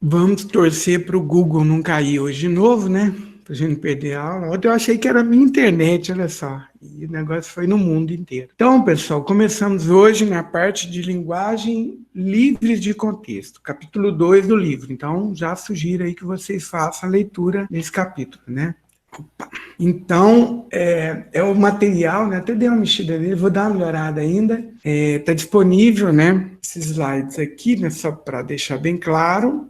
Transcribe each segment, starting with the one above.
Vamos torcer para o Google não cair hoje de novo, né? Para a gente não perder a aula. Ontem eu achei que era a minha internet, olha só. E o negócio foi no mundo inteiro. Então, pessoal, começamos hoje na parte de linguagem livre de contexto, capítulo 2 do livro. Então, já sugiro aí que vocês façam a leitura desse capítulo, né? Opa. Então, é o material, né? Até dei uma mexida nele, vou dar uma melhorada ainda. Está disponível, né? Esses slides aqui, né? Só para deixar bem claro.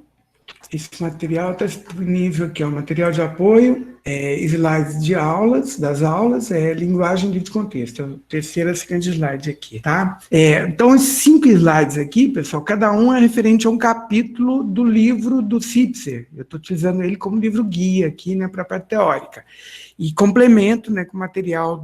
Esse material está disponível aqui, ó, material de apoio, slides de aulas, das aulas, linguagem de contexto, é o terceiro e segundo slide aqui, tá? Então, esses 5 slides aqui, pessoal, cada um é referente a um capítulo do livro do Sitzer. Eu estou utilizando ele como livro guia aqui, né, para a parte teórica. E complemento, né, com material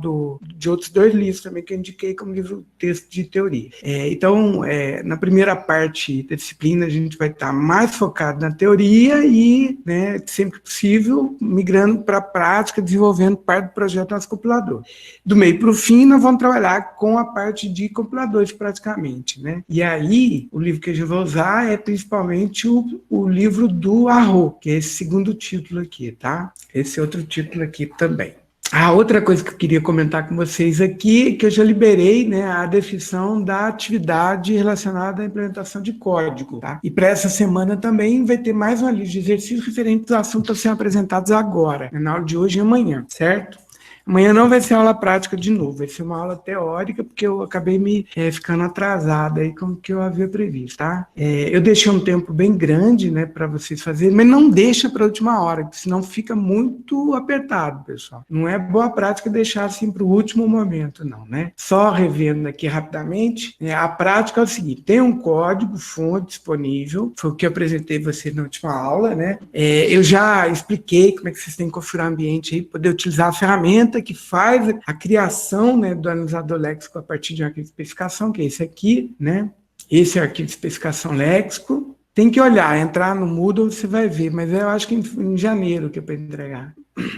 de outros 2 livros também que eu indiquei como livro texto de teoria. Então, na primeira parte da disciplina, a gente vai estar mais focado na teoria e, né, sempre que possível, migrando para a prática, desenvolvendo parte do projeto nosso compilador. Do meio para o fim, nós vamos trabalhar com a parte de compiladores, praticamente, né? E aí, o livro que a gente vai usar é principalmente o livro do Arro, que é esse segundo título aqui, tá? Esse outro título aqui também. A outra coisa que eu queria comentar com vocês aqui é que eu já liberei, né, a descrição da atividade relacionada à implementação de código, tá? E para essa semana também vai ter mais uma lista de exercícios referentes aos assuntos a serem apresentados agora, na aula de hoje e amanhã, certo? Amanhã não vai ser aula prática de novo, vai ser uma aula teórica, porque eu acabei ficando atrasada aí com o que eu havia previsto, tá? Eu deixei um tempo bem grande, né, para vocês fazerem, mas não deixa para a última hora, porque senão fica muito apertado, pessoal. Não é boa prática deixar assim para o último momento, não, né? Só revendo aqui rapidamente, a prática é o seguinte: tem um código fonte disponível, foi o que eu apresentei vocês na última aula, né? Eu já expliquei como é que vocês têm que configurar o ambiente aí, poder utilizar a ferramenta que faz a criação, né, do analisador léxico a partir de um arquivo de especificação, que é esse aqui, né? Esse é o arquivo de especificação léxico. Tem que olhar, entrar no Moodle, você vai ver, mas eu acho que em janeiro que é para entregar.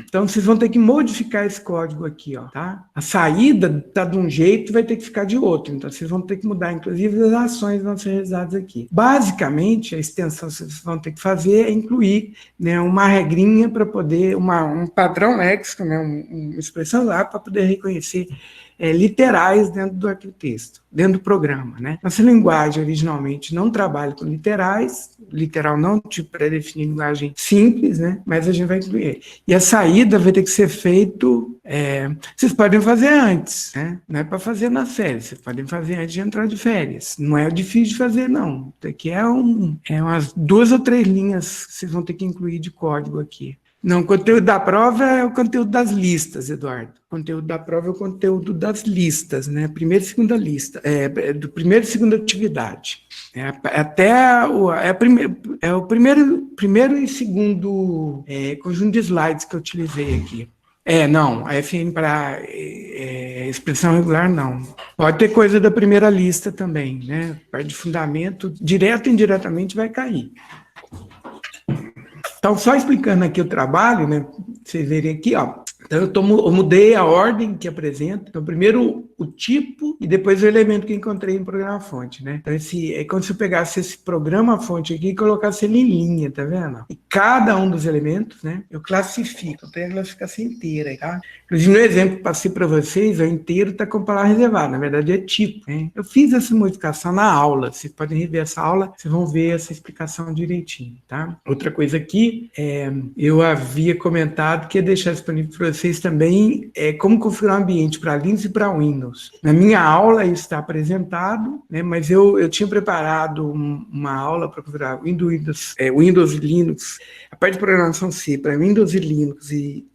Então, vocês vão ter que modificar esse código aqui, ó, tá? A saída tá de um jeito, vai ter que ficar de outro. Então, vocês vão ter que mudar, inclusive, as ações vão ser realizadas aqui. Basicamente, a extensão que vocês vão ter que fazer é incluir, né, uma regrinha para poder, um padrão léxico, né, uma expressão lá para poder reconhecer literais dentro do arquivo texto, dentro do programa, né? Nossa linguagem originalmente não trabalha com literais, literal não é um tipo pré-definido de linguagem simples, né? Mas a gente vai incluir. E a saída vai ter que ser feito, vocês podem fazer antes, né? Não é para fazer nas férias, vocês podem fazer antes de entrar de férias. Não é difícil de fazer, não. Isso aqui é umas 2 ou 3 linhas que vocês vão ter que incluir de código aqui. Não, o conteúdo da prova é o conteúdo das listas, Eduardo. O conteúdo da prova é o conteúdo das listas, né? Primeira e segunda lista, do primeiro e segunda atividade. O primeiro e segundo conjunto de slides que eu utilizei aqui. Não, a FN para expressão regular, não. Pode ter coisa da primeira lista também, né? Parte de fundamento, direto e indiretamente vai cair. Então, só explicando aqui o trabalho, né? Vocês verem aqui, ó. Então, eu mudei a ordem que apresenta. Então, primeiro o tipo e depois o elemento que encontrei no programa-fonte, né? Então, é como se eu pegasse esse programa-fonte aqui e colocasse ele em linha, tá vendo? E cada um dos elementos, né? Eu classifico. Eu tenho a classificação inteira, tá? Inclusive, no exemplo que passei para vocês, o inteiro está com palavra reservada. Na verdade, é tipo, né? Eu fiz essa modificação na aula. Vocês podem rever essa aula, vocês vão ver essa explicação direitinho, tá? Outra coisa aqui, eu havia comentado que ia deixar disponível para vocês também como configurar o ambiente para Linux e para Windows. Na minha aula isso está apresentado, né, mas eu tinha preparado uma aula para configurar Windows e Linux, a parte de programação C para Windows e Linux e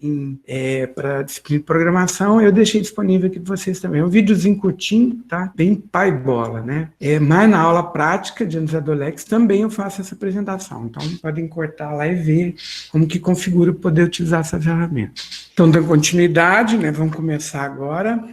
para disciplina de programação, eu deixei disponível aqui para vocês também. É um videozinho curtinho, tá? Bem pai bola, né? Mas na aula prática de analisador Lex também eu faço essa apresentação. Então, podem cortar lá e ver como que configura para poder utilizar essa ferramenta. Então, dando continuidade, né? Vamos começar agora.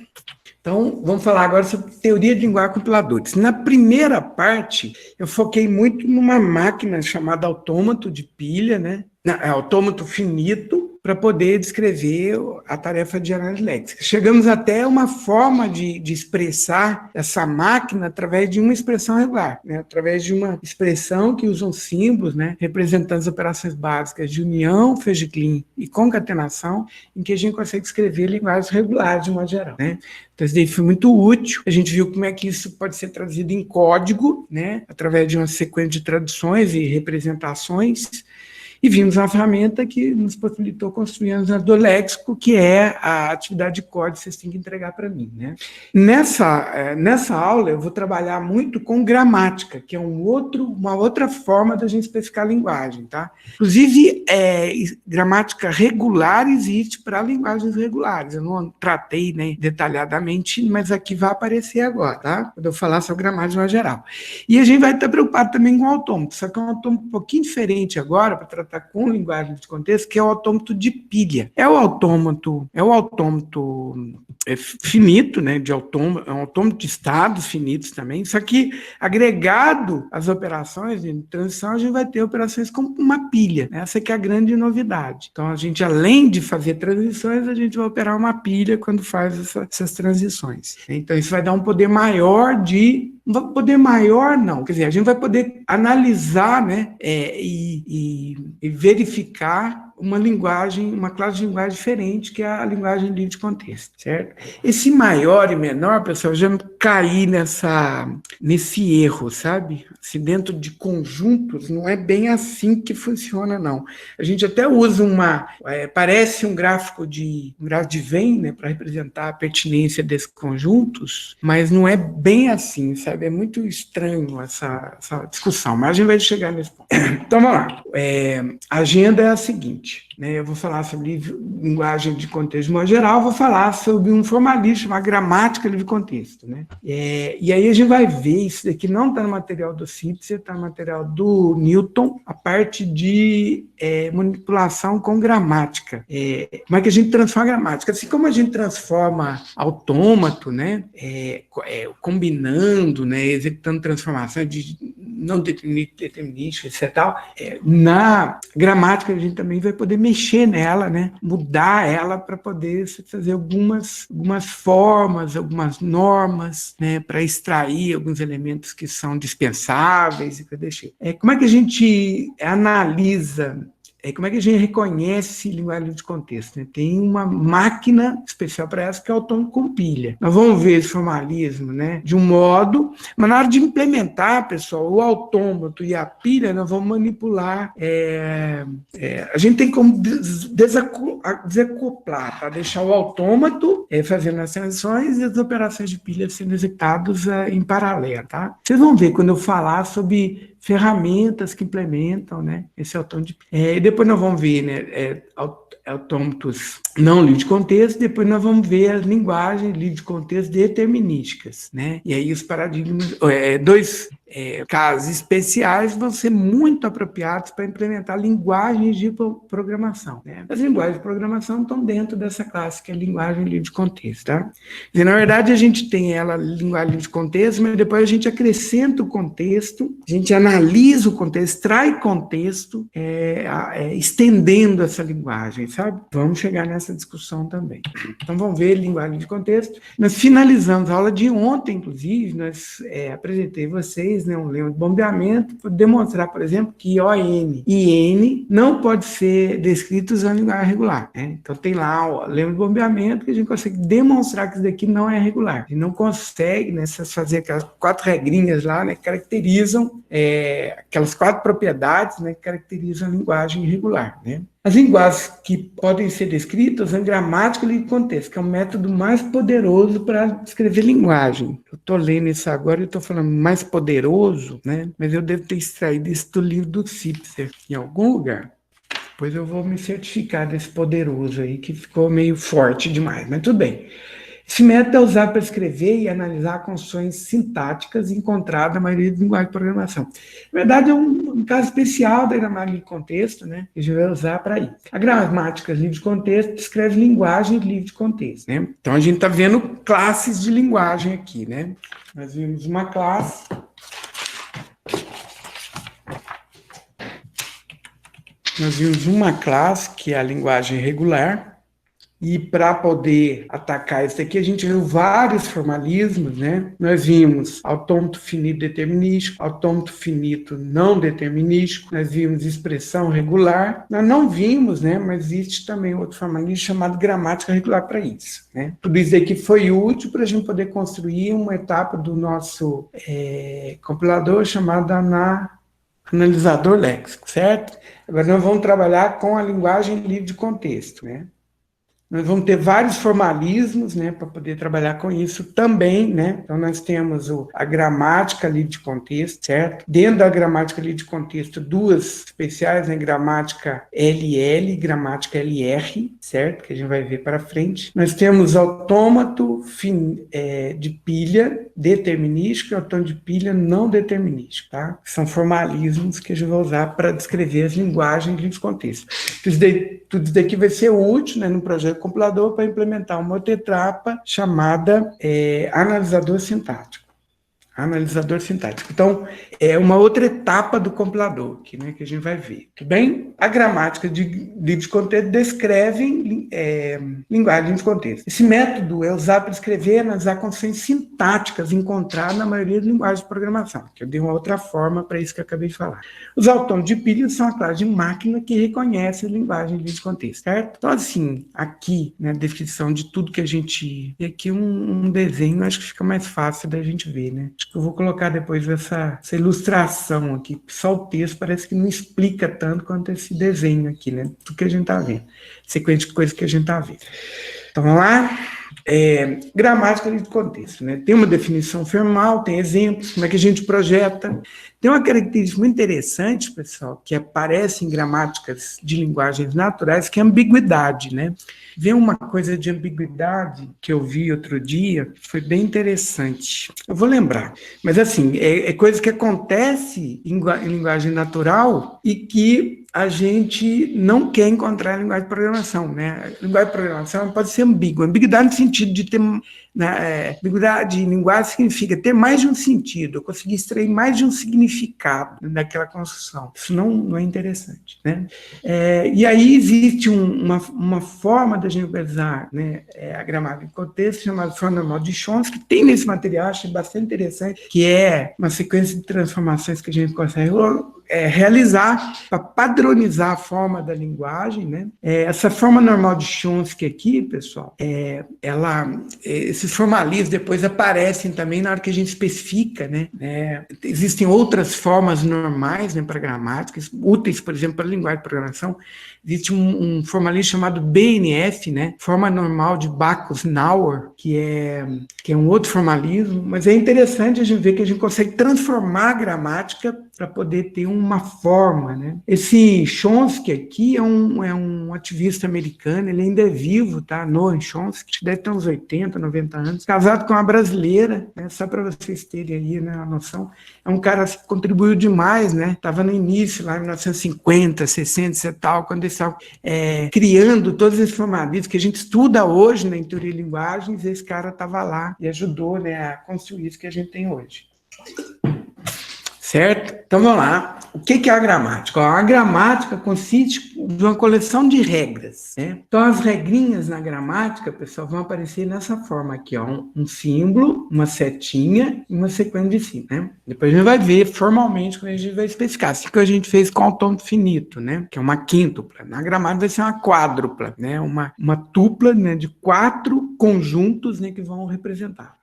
Então, vamos falar agora sobre teoria de linguagem compiladores. Na primeira parte, eu foquei muito numa máquina chamada autômato de pilha, né? Autômato finito, para poder descrever a tarefa de análise léxica. Chegamos até uma forma de expressar essa máquina através de uma expressão regular, né? Através de uma expressão que usam símbolos, né? Representando as operações básicas de união, feijão e concatenação, em que a gente consegue escrever linguagens regulares de modo geral, né? Então, isso daí foi muito útil. A gente viu como é que isso pode ser traduzido em código, né? Através de uma sequência de traduções e representações. E vimos uma ferramenta que nos possibilitou construir o analisador léxico, que é a atividade de código que vocês têm que entregar para mim, né? Nessa aula, eu vou trabalhar muito com gramática, que é uma outra forma da gente especificar a linguagem, tá? Inclusive, gramática regular existe para linguagens regulares. Eu não tratei, né, detalhadamente, mas aqui vai aparecer agora, tá? Quando eu falar sobre gramática geral. E a gente vai estar preocupado também com o autômato, só que é um autômato um pouquinho diferente agora, para tratar com linguagem de contexto, que é o autômato de pilha. É o autômato finito, né, é um autômato de estados finitos também, só que agregado às operações de transição, a gente vai ter operações como uma pilha, né? Essa que é a grande novidade. Então, a gente, além de fazer transições, a gente vai operar uma pilha quando faz essas transições. Então, isso vai dar um poder maior não, quer dizer, a gente vai poder analisar, né, e verificar uma classe de linguagem diferente, que é a linguagem livre de contexto, certo? Esse maior e menor, pessoal, já caí nesse erro, sabe? Se dentro de conjuntos, não é bem assim que funciona, não. A gente até usa parece um gráfico de Venn, né, para representar a pertinência desses conjuntos, mas não é bem assim, sabe? É muito estranho essa discussão, mas a gente vai chegar nesse ponto. Então, vamos lá. A agenda é a seguinte, né? Eu vou falar sobre linguagem de contexto de modo geral, vou falar sobre um formalismo chamado gramática livre contexto, né? E aí a gente vai ver, isso daqui não está no material do Cipser, está no material do Newton, a parte de manipulação com gramática. Como é que a gente transforma a gramática? Assim como a gente transforma autômato, né? Combinando, né? Executando transformações de não determinística, etc. Na gramática, a gente também vai poder mexer nela, né? Mudar ela para poder fazer algumas formas, algumas normas, né? Para extrair alguns elementos que são dispensáveis. Como é que a gente analisa? Como é que a gente reconhece linguagem de contexto? Né? Tem uma máquina especial para essa, que é o autômato com pilha. Nós vamos ver esse formalismo, né, de um modo, mas na hora de implementar, pessoal, o autômato e a pilha, nós vamos manipular. A gente tem como desacoplar, para deixar o autômato fazendo as transições e as operações de pilha sendo executadas em paralelo. Tá? Vocês vão ver quando eu falar sobre ferramentas que implementam, né, esse autômato. Depois nós vamos ver, né, autômatos não livre de contexto, depois nós vamos ver as linguagens livre de contexto determinísticas, né? E aí os paradigmas, dois casos especiais vão ser muito apropriados para implementar linguagens de programação, né? As linguagens de programação estão dentro dessa classe, que é a linguagem livre de contexto, tá? E, na verdade, a gente tem ela, linguagem livre de contexto, mas depois a gente acrescenta o contexto, a gente analisa o contexto, extrai contexto, estendendo essa linguagem, sabe? Vamos chegar nessa discussão também. Então, vamos ver linguagem de contexto. Nós finalizamos a aula de ontem, inclusive, nós apresentei a vocês, né, um lema de bombeamento, para demonstrar, por exemplo, que ON e N não pode ser descrito usando linguagem regular, né? Então, tem lá o lema de bombeamento, que a gente consegue demonstrar que isso daqui não é regular. A gente não consegue, né, fazer aquelas 4 regrinhas lá, né, que caracterizam aquelas 4 propriedades, né, que caracterizam a linguagem irregular, né? As linguagens que podem ser descritas usando gramática livre de contexto, que é o método mais poderoso para descrever linguagem. Eu estou lendo isso agora e estou falando mais poderoso, né? Mas eu devo ter extraído isso do livro do Cipser em algum lugar. Depois eu vou me certificar desse poderoso aí, que ficou meio forte demais, mas tudo bem. Esse método é usado para escrever e analisar construções sintáticas encontradas na maioria das linguagens de programação. Na verdade, é um caso especial da gramática livre de contexto, né, que a gente vai usar para isso. A gramática livre de contexto descreve linguagem livre de contexto, né? Então, a gente está vendo classes de linguagem aqui, né? Nós vimos uma classe nós vimos uma classe, que é a linguagem regular, e para poder atacar isso aqui, a gente viu vários formalismos, né? Nós vimos autômato finito determinístico, autômato finito não determinístico, nós vimos expressão regular, nós não vimos, né? Mas existe também outro formalismo chamado gramática regular para isso, né? Tudo isso aqui foi útil para a gente poder construir uma etapa do nosso compilador chamada analisador léxico, certo? Agora nós vamos trabalhar com a linguagem livre de contexto, né? Nós vamos ter vários formalismos, né, para poder trabalhar com isso também, né? Então, nós temos a gramática livre de contexto, certo? Dentro da gramática livre de contexto, duas especiais, né? Gramática LL e gramática LR, certo? Que a gente vai ver para frente. Nós temos autômato de pilha determinístico e autômato de pilha não determinístico, tá? São formalismos que a gente vai usar para descrever as linguagens livre de contexto. Tudo isso daqui vai ser útil, né, no projeto compilador para implementar uma outra etapa chamada analisador sintático. Analisador sintático. Então, é uma outra etapa do compilador, né, que a gente vai ver. Tudo bem? A gramática de livre de contexto descreve linguagem de contexto. Esse método é usado para escrever e analisar condições sintáticas encontradas na maioria das linguagens de programação, que eu dei uma outra forma para isso que eu acabei de falar. Os autômatos de pilha são a classe de máquina que reconhece a linguagem livre de contexto, certo? Então, assim, aqui, na descrição de tudo que a gente... E aqui um desenho, acho que fica mais fácil da gente ver, né? Acho que eu vou colocar depois essa ilustração aqui. Só o texto parece que não explica tanto quanto esse desenho aqui, né? Tudo que a gente está vendo. Sequência de coisas que a gente está vendo. Então, vamos lá? Gramática de contexto, né? Tem uma definição formal, tem exemplos, como é que a gente projeta. Tem uma característica muito interessante, pessoal, que aparece em gramáticas de linguagens naturais, que é a ambiguidade, né? Vem uma coisa de ambiguidade que eu vi outro dia, que foi bem interessante. Eu vou lembrar. Mas, assim, é coisa que acontece em linguagem natural e que a gente não quer encontrar em linguagem de programação, né? A linguagem de programação pode ser ambígua. Ambiguidade no sentido de ter... ambiguidade em linguagem significa ter mais de um sentido, eu conseguir extrair mais de um significado daquela construção. Isso não é interessante, né? E aí existe uma forma da gente usar, né, a gramática de contexto, chamada forma normal de Chomsky, que tem nesse material, achei bastante interessante, que é uma sequência de transformações que a gente consegue realizar para padronizar a forma da linguagem, né? Essa forma normal de Chomsky aqui, pessoal, esses formalismos depois aparecem também na hora que a gente especifica, né? Existem outras formas normais, né, para gramáticas, úteis, por exemplo, para a linguagem de programação. Existe um formalismo chamado BNF, né? Forma normal de Backus-Naur, que é um outro formalismo, mas é interessante a gente ver que a gente consegue transformar a gramática para poder ter uma forma, né? Esse Chomsky aqui é um ativista americano, ele ainda é vivo, tá? Noam Chomsky, deve ter uns 80, 90 anos, casado com uma brasileira, né? Só para vocês terem aí, né, a noção. É um cara que contribuiu demais, né? Estava no início, lá em 1950, 60 e tal, quando eles estavam criando todos esses formalismos que a gente estuda hoje, né, em teoria de linguagens, esse cara estava lá e ajudou, né, a construir isso que a gente tem hoje. Certo? Então, vamos lá. O que é a gramática? A gramática consiste de uma coleção de regras, né? Então, as regrinhas na gramática, pessoal, vão aparecer nessa forma aqui, ó. Um símbolo, uma setinha e uma sequência de símbolos, né? Depois a gente vai ver formalmente quando a gente vai especificar. Assim que a gente fez com o autômato finito, né? Que é uma quíntupla. Na gramática vai ser uma quádrupla, né? Uma tupla, né, de 4 conjuntos, né, que vão representar.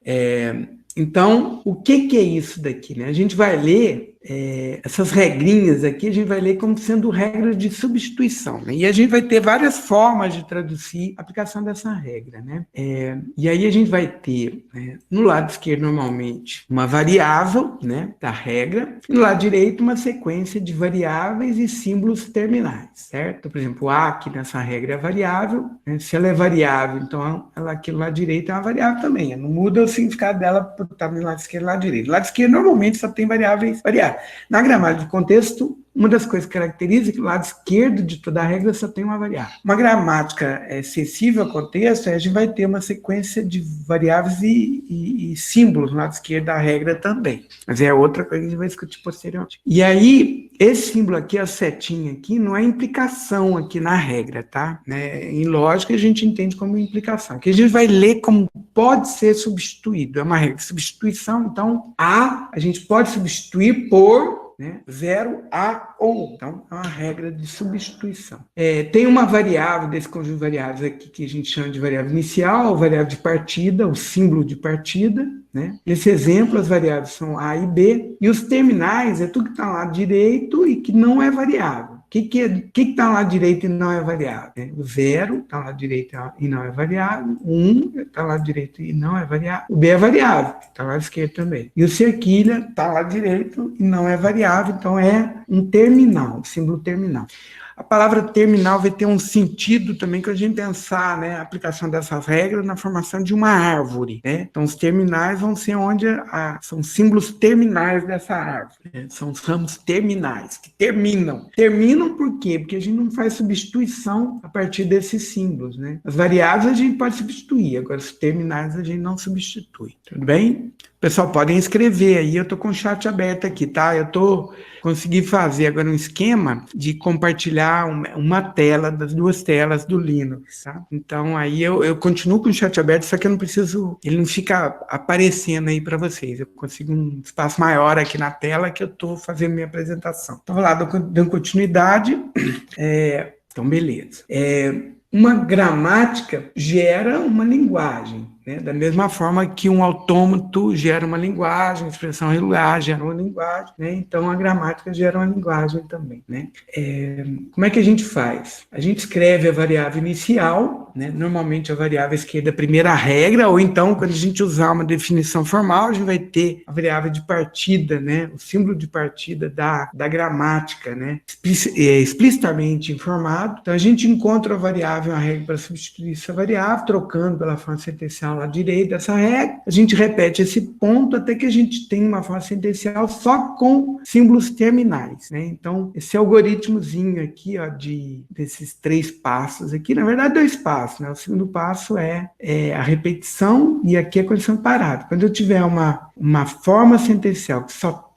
Então, o que é isso daqui, né? A gente vai ler essas regrinhas aqui, a gente vai ler como sendo regras de substituição, né? E a gente vai ter várias formas de traduzir a aplicação dessa regra, né? E aí a gente vai ter, né, no lado esquerdo, normalmente, uma variável, né, da regra, e no lado direito, uma sequência de variáveis e símbolos terminais, certo? Por exemplo, A aqui nessa regra é variável, né? Se ela é variável, então ela aqui no lado direito é uma variável também, não muda o significado dela por estar no lado esquerdo e no lado direito. No lado esquerdo, normalmente, só tem variáveis variáveis. Na gramática de contexto, uma das coisas que caracteriza é que o lado esquerdo de toda a regra só tem uma variável. Uma gramática acessível ao contexto, a gente vai ter uma sequência de variáveis e símbolos no lado esquerdo da regra também. Mas é outra coisa que a gente vai discutir posteriormente. E aí, esse símbolo aqui, a setinha aqui, não é implicação aqui na regra, tá? Em lógica, a gente entende como implicação. Que a gente vai ler como pode ser substituído. É uma regra de substituição, então, a gente pode substituir por 0, A ou 1. Então, é uma regra de substituição. Tem uma variável desse conjunto de variáveis aqui que a gente chama de variável inicial, variável de partida, o símbolo de partida. Nesse exemplo, as variáveis são A e B, e os terminais é tudo que está lá direito e que não é variável. O que está lá direito e não é variável? O 0 está lá direito e não é variável. O 1 está lá direito e não é variável. O B é variável, está lá à esquerda também. E o cerquilha está lá direito e não é variável, então é um terminal, símbolo terminal. A palavra terminal vai ter um sentido também quando a gente pensar, a aplicação dessas regras na formação de uma árvore, Então, os terminais vão ser onde são símbolos terminais dessa árvore, São ramos terminais, que terminam. Terminam por quê? Porque a gente não faz substituição a partir desses símbolos, As variáveis a gente pode substituir, agora os terminais a gente não substitui. Tudo bem? Pessoal, podem escrever aí, eu estou com o chat aberto aqui, tá? Consegui fazer agora um esquema de compartilhar uma tela, das duas telas do Linux, tá? Então, aí eu continuo com o chat aberto, só que eu não preciso, ele não fica aparecendo aí para vocês. Eu consigo um espaço maior aqui na tela que eu estou fazendo minha apresentação. Então, vou lá, dando continuidade. Então, beleza. Uma gramática gera uma linguagem, da mesma forma que um autômato gera uma linguagem, a expressão regular gera uma linguagem, Então a gramática gera uma linguagem também, Como é que a gente faz? A gente escreve a variável inicial, Normalmente a variável esquerda é a primeira regra, ou então quando a gente usar uma definição formal, a gente vai ter a variável de partida, O símbolo de partida da gramática, explicitamente informado. Então a gente encontra a variável, a regra para substituir essa variável, trocando pela forma sentencial à direita dessa regra, a gente repete esse ponto até que a gente tenha uma forma sentencial só com símbolos terminais, Então, esse algoritmozinho aqui, desses 3 passos aqui, na verdade 2 passos, O segundo passo é a repetição e aqui é a condição parada. Quando eu tiver uma forma sentencial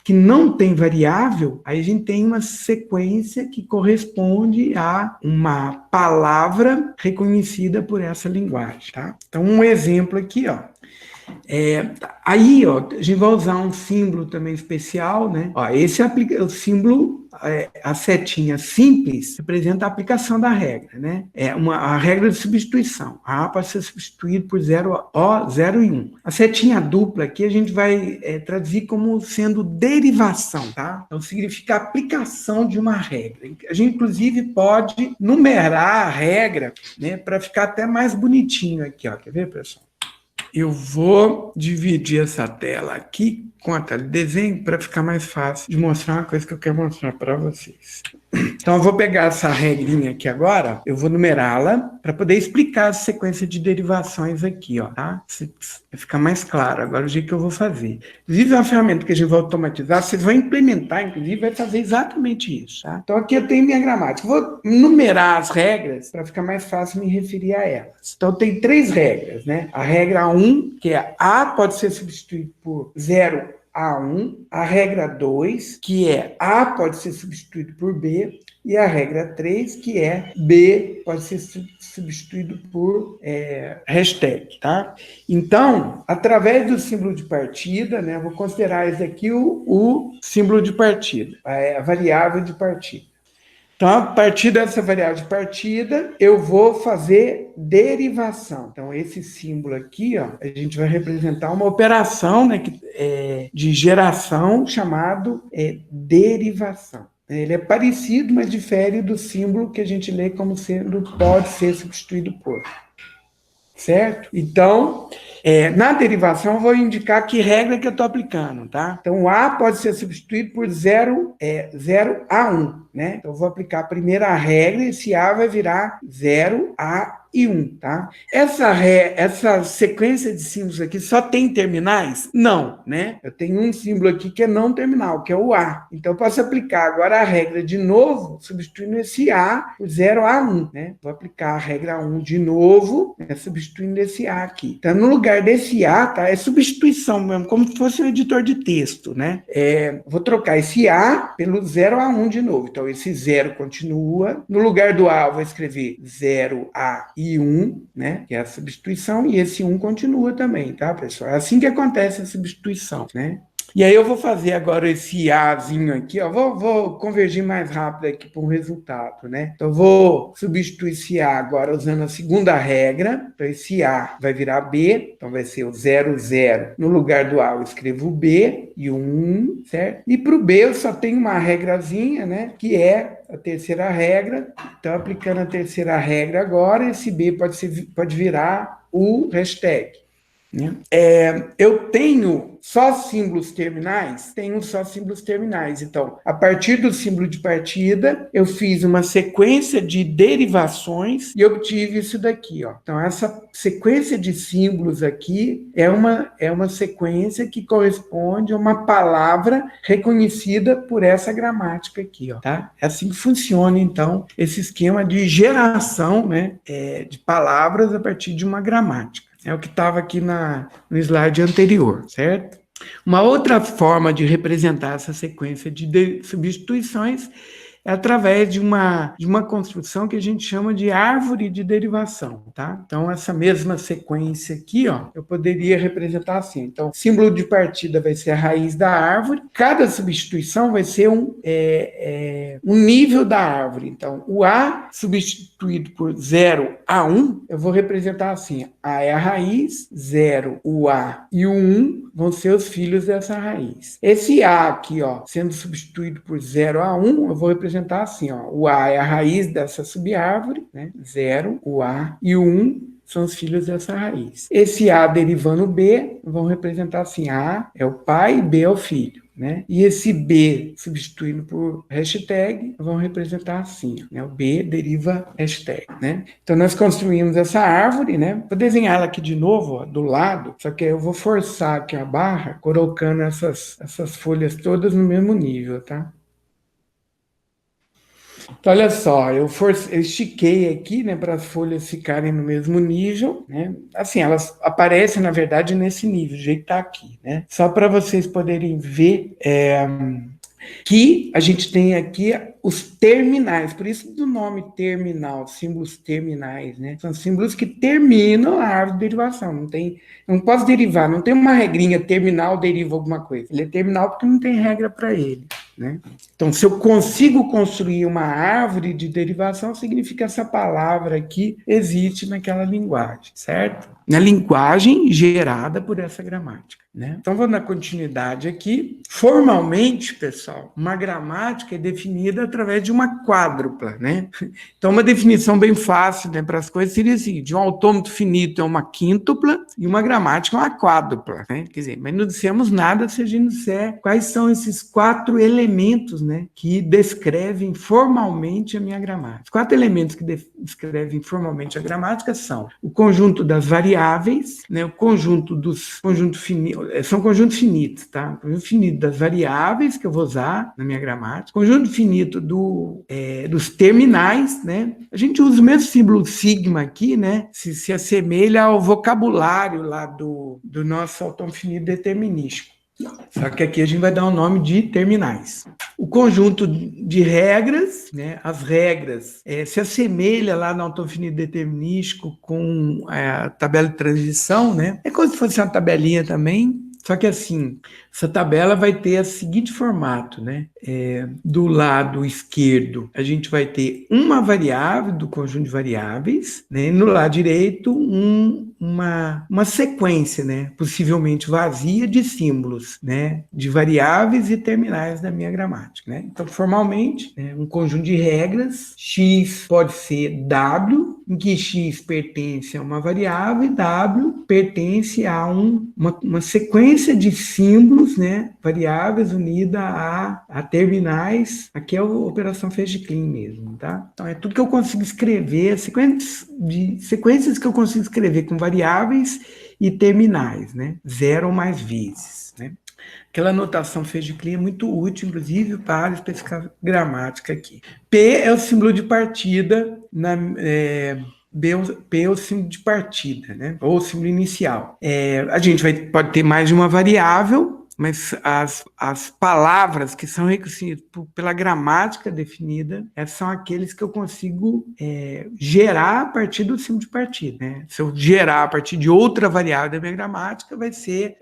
que não tem variável, aí a gente tem uma sequência que corresponde a uma palavra reconhecida por essa linguagem, tá? Então, um exemplo aqui, Aí, a gente vai usar um símbolo também especial, Esse é o símbolo, a setinha simples, representa a aplicação da regra, a regra de substituição. A pode ser substituído por 0 e 1. A setinha dupla aqui a gente vai traduzir como sendo derivação, tá? Então, significa a aplicação de uma regra. A gente, inclusive, pode numerar a regra, para ficar até mais bonitinho aqui, Quer ver, pessoal? Eu vou dividir essa tela aqui com a tela de desenho para ficar mais fácil de mostrar uma coisa que eu quero mostrar para vocês. Então, eu vou pegar essa regrinha aqui agora, eu vou numerá-la para poder explicar a sequência de derivações aqui, tá? Vai ficar mais claro agora o jeito que eu vou fazer. Inclusive, é uma ferramenta que a gente vai automatizar, vocês vão implementar, inclusive, vai fazer exatamente isso, tá? Então, aqui eu tenho minha gramática. Vou numerar as regras para ficar mais fácil me referir a elas. Então, tem 3 regras, A regra 1, que é A pode ser substituído por 0 A1, a regra 2, que é A pode ser substituído por B, e a regra 3, que é B pode ser substituído por hashtag, tá? Então, através do símbolo de partida, eu vou considerar esse aqui o símbolo de partida, a variável de partida. Então, a partir dessa variável de partida, eu vou fazer derivação. Então, esse símbolo aqui, a gente vai representar uma operação de geração chamado derivação. Ele é parecido, mas difere do símbolo que a gente lê como sendo pode ser substituído por. Certo? Então, na derivação, eu vou indicar que regra que eu estou aplicando, tá? Então, o A pode ser substituído por 0 A1, Então, eu vou aplicar a primeira regra, esse A vai virar 0 A1. e 1, tá? Essa sequência de símbolos aqui só tem terminais? Não, né? Eu tenho um símbolo aqui que é não terminal, que é o A. Então, eu posso aplicar agora a regra de novo, substituindo esse A por 0A1, né? Vou aplicar a regra 1 de novo, né? Substituindo esse A aqui. Então, no lugar desse A, tá? É substituição mesmo, como se fosse um editor de texto, né? Vou trocar esse A pelo 0A1 de novo. Então, esse 0 continua. No lugar do A, eu vou escrever 0A e 1, né? Que é a substituição, e esse 1 continua também, tá, pessoal? É assim que acontece a substituição, né? E aí eu vou fazer agora esse Azinho aqui, ó. Vou convergir mais rápido aqui para um resultado, né? Então, eu vou substituir esse A agora usando a segunda regra. Então, esse A vai virar B. Então, vai ser o 0, 0. No lugar do A, eu escrevo B e o 1, certo? E para o B, eu só tenho uma regrazinha, né? Que é a terceira regra. Então, aplicando a terceira regra agora, esse B pode virar o hashtag. Né? Eu tenho só símbolos terminais? Tenho só símbolos terminais. Então, a partir do símbolo de partida, eu fiz uma sequência de derivações e obtive isso daqui, ó. Então, essa sequência de símbolos aqui é uma sequência que corresponde a uma palavra reconhecida por essa gramática aqui, ó, tá? É assim que funciona, então, esse esquema de geração, né, de palavras a partir de uma gramática. É o que estava aqui no slide anterior, certo? Uma outra forma de representar essa sequência de substituições é através de uma construção que a gente chama de árvore de derivação, tá? Então, essa mesma sequência aqui, ó, eu poderia representar assim. Então, símbolo de partida vai ser a raiz da árvore. Cada substituição vai ser um nível da árvore. Então, o A substituído por 0 a 1, eu vou representar assim. A é a raiz, 0, o A e o 1 vão ser os filhos dessa raiz. Esse A aqui, ó, sendo substituído por 0 a 1, eu vou representar assim, ó. O A é a raiz dessa subárvore, né? 0, o A e o 1 são os filhos dessa raiz. Esse A derivando B, vão representar assim, A é o pai e B é o filho. Né? E esse B substituindo por hashtag, vão representar assim, né? O B deriva hashtag, né? Então, nós construímos essa árvore, né? Vou desenhar ela aqui de novo, ó, do lado, só que eu vou forçar aqui a barra, colocando essas folhas todas no mesmo nível, tá? Então, olha só, eu estiquei aqui, né, para as folhas ficarem no mesmo nível, né? Assim, elas aparecem, na verdade, nesse nível, do jeito que está aqui, né? Só para vocês poderem ver que a gente tem aqui os terminais, por isso do nome terminal, símbolos terminais, né? São símbolos que terminam a árvore de derivação. Não posso derivar, não tem uma regrinha terminal deriva alguma coisa. Ele é terminal porque não tem regra para ele. Né? Então, se eu consigo construir uma árvore de derivação, significa que essa palavra aqui existe naquela linguagem, certo? Na linguagem gerada por essa gramática. Né? Então, vou na continuidade aqui. Formalmente, pessoal, uma gramática é definida através de uma quádrupla. Né? Então, uma definição bem fácil, né, para as coisas seria assim: de um autômato finito é uma quíntupla e uma gramática é uma quádrupla. Né? Quer dizer, mas não dissemos nada se a gente disser quais são esses 4 elementos, né, que descrevem formalmente a minha gramática. Os 4 elementos que descrevem formalmente a gramática são o conjunto das variáveis, né, o conjunto dos conjuntos finitos, são conjuntos finitos, tá? O conjunto finito das variáveis que eu vou usar na minha gramática, conjunto finito dos terminais, né? A gente usa o mesmo símbolo sigma aqui, né? Se assemelha ao vocabulário lá do nosso autômato finito determinístico. Só que aqui a gente vai dar o nome de terminais. O conjunto de regras, né, as regras, se assemelha lá no autômato finito determinístico com a tabela de transição, né? É como se fosse uma tabelinha também, só que assim, essa tabela vai ter o seguinte formato, né? Do lado esquerdo, a gente vai ter uma variável do conjunto de variáveis, né? E no lado direito, uma sequência, né? Possivelmente vazia de símbolos, né? De variáveis e terminais da minha gramática, né? Então, formalmente, né, um conjunto de regras, x pode ser w, em que x pertence a uma variável e w pertence a uma sequência sequência de símbolos, né, variáveis unida a terminais. Aqui é a operação Fecheclean mesmo, tá? Então é tudo que eu consigo escrever, sequências que eu consigo escrever com variáveis e terminais, né? Zero ou mais vezes, né? Aquela notação Fecheclean é muito útil, inclusive, para especificar gramática aqui. P é o símbolo de partida, P é o símbolo de partida, né? Ou o símbolo inicial. A gente pode ter mais de uma variável, mas as palavras que são reconhecidas pela gramática definida, são aqueles que eu consigo gerar a partir do símbolo de partida, né? Se eu gerar a partir de outra variável da minha gramática, vai ser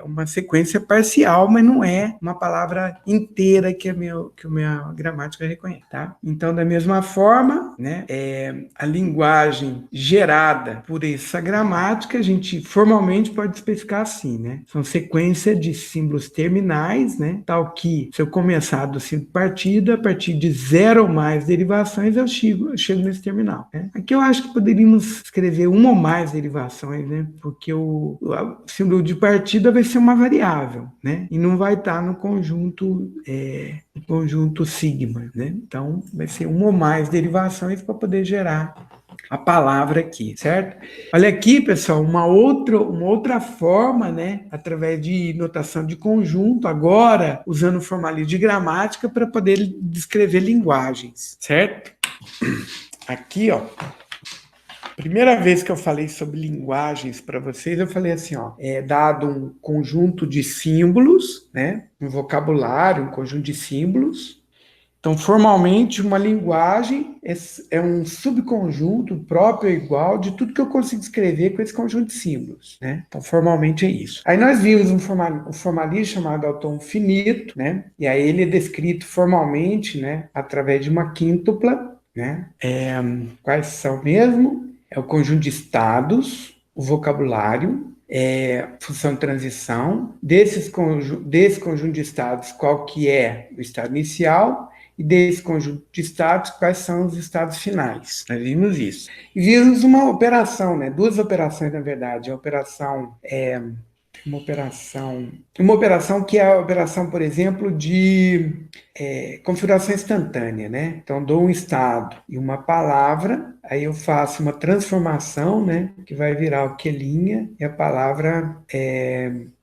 uma sequência parcial, mas não é uma palavra inteira que a minha gramática reconhece, tá? Então, da mesma forma, né, a linguagem gerada por essa gramática, a gente formalmente pode especificar assim, né? São sequência de símbolos terminais, né? Tal que, se eu começar do símbolo de partida, a partir de zero ou mais derivações, eu chego nesse terminal, né? Aqui eu acho que poderíamos escrever uma ou mais derivações, né? Porque o símbolo de partida vai ser uma variável, né? E não vai estar no conjunto sigma, né? Então, vai ser uma ou mais derivações para poder gerar a palavra aqui, certo? Olha aqui, pessoal, uma outra forma, né, através de notação de conjunto, agora usando o formalismo de gramática para poder descrever linguagens, certo? Aqui, ó, primeira vez que eu falei sobre linguagens para vocês, eu falei assim, ó, dado um conjunto de símbolos, né, um vocabulário, um conjunto de símbolos. Então, formalmente, uma linguagem é um subconjunto próprio ou igual de tudo que eu consigo escrever com esse conjunto de símbolos, né? Então, formalmente é isso. Aí nós vimos um formalismo chamado autônomo finito, né? E aí ele é descrito formalmente, né, através de uma quíntupla, né? Quais são mesmo? É o conjunto de estados, o vocabulário, função de transição, desse conjunto de estados, qual que é o estado inicial, e desse conjunto de estados, quais são os estados finais. Nós vimos isso. E vimos uma operação, né? Duas operações, na verdade. Uma operação que é a operação, por exemplo, de configuração instantânea, né? Então, dou um estado e uma palavra, aí eu faço uma transformação, né? Que vai virar o quelinha e a palavra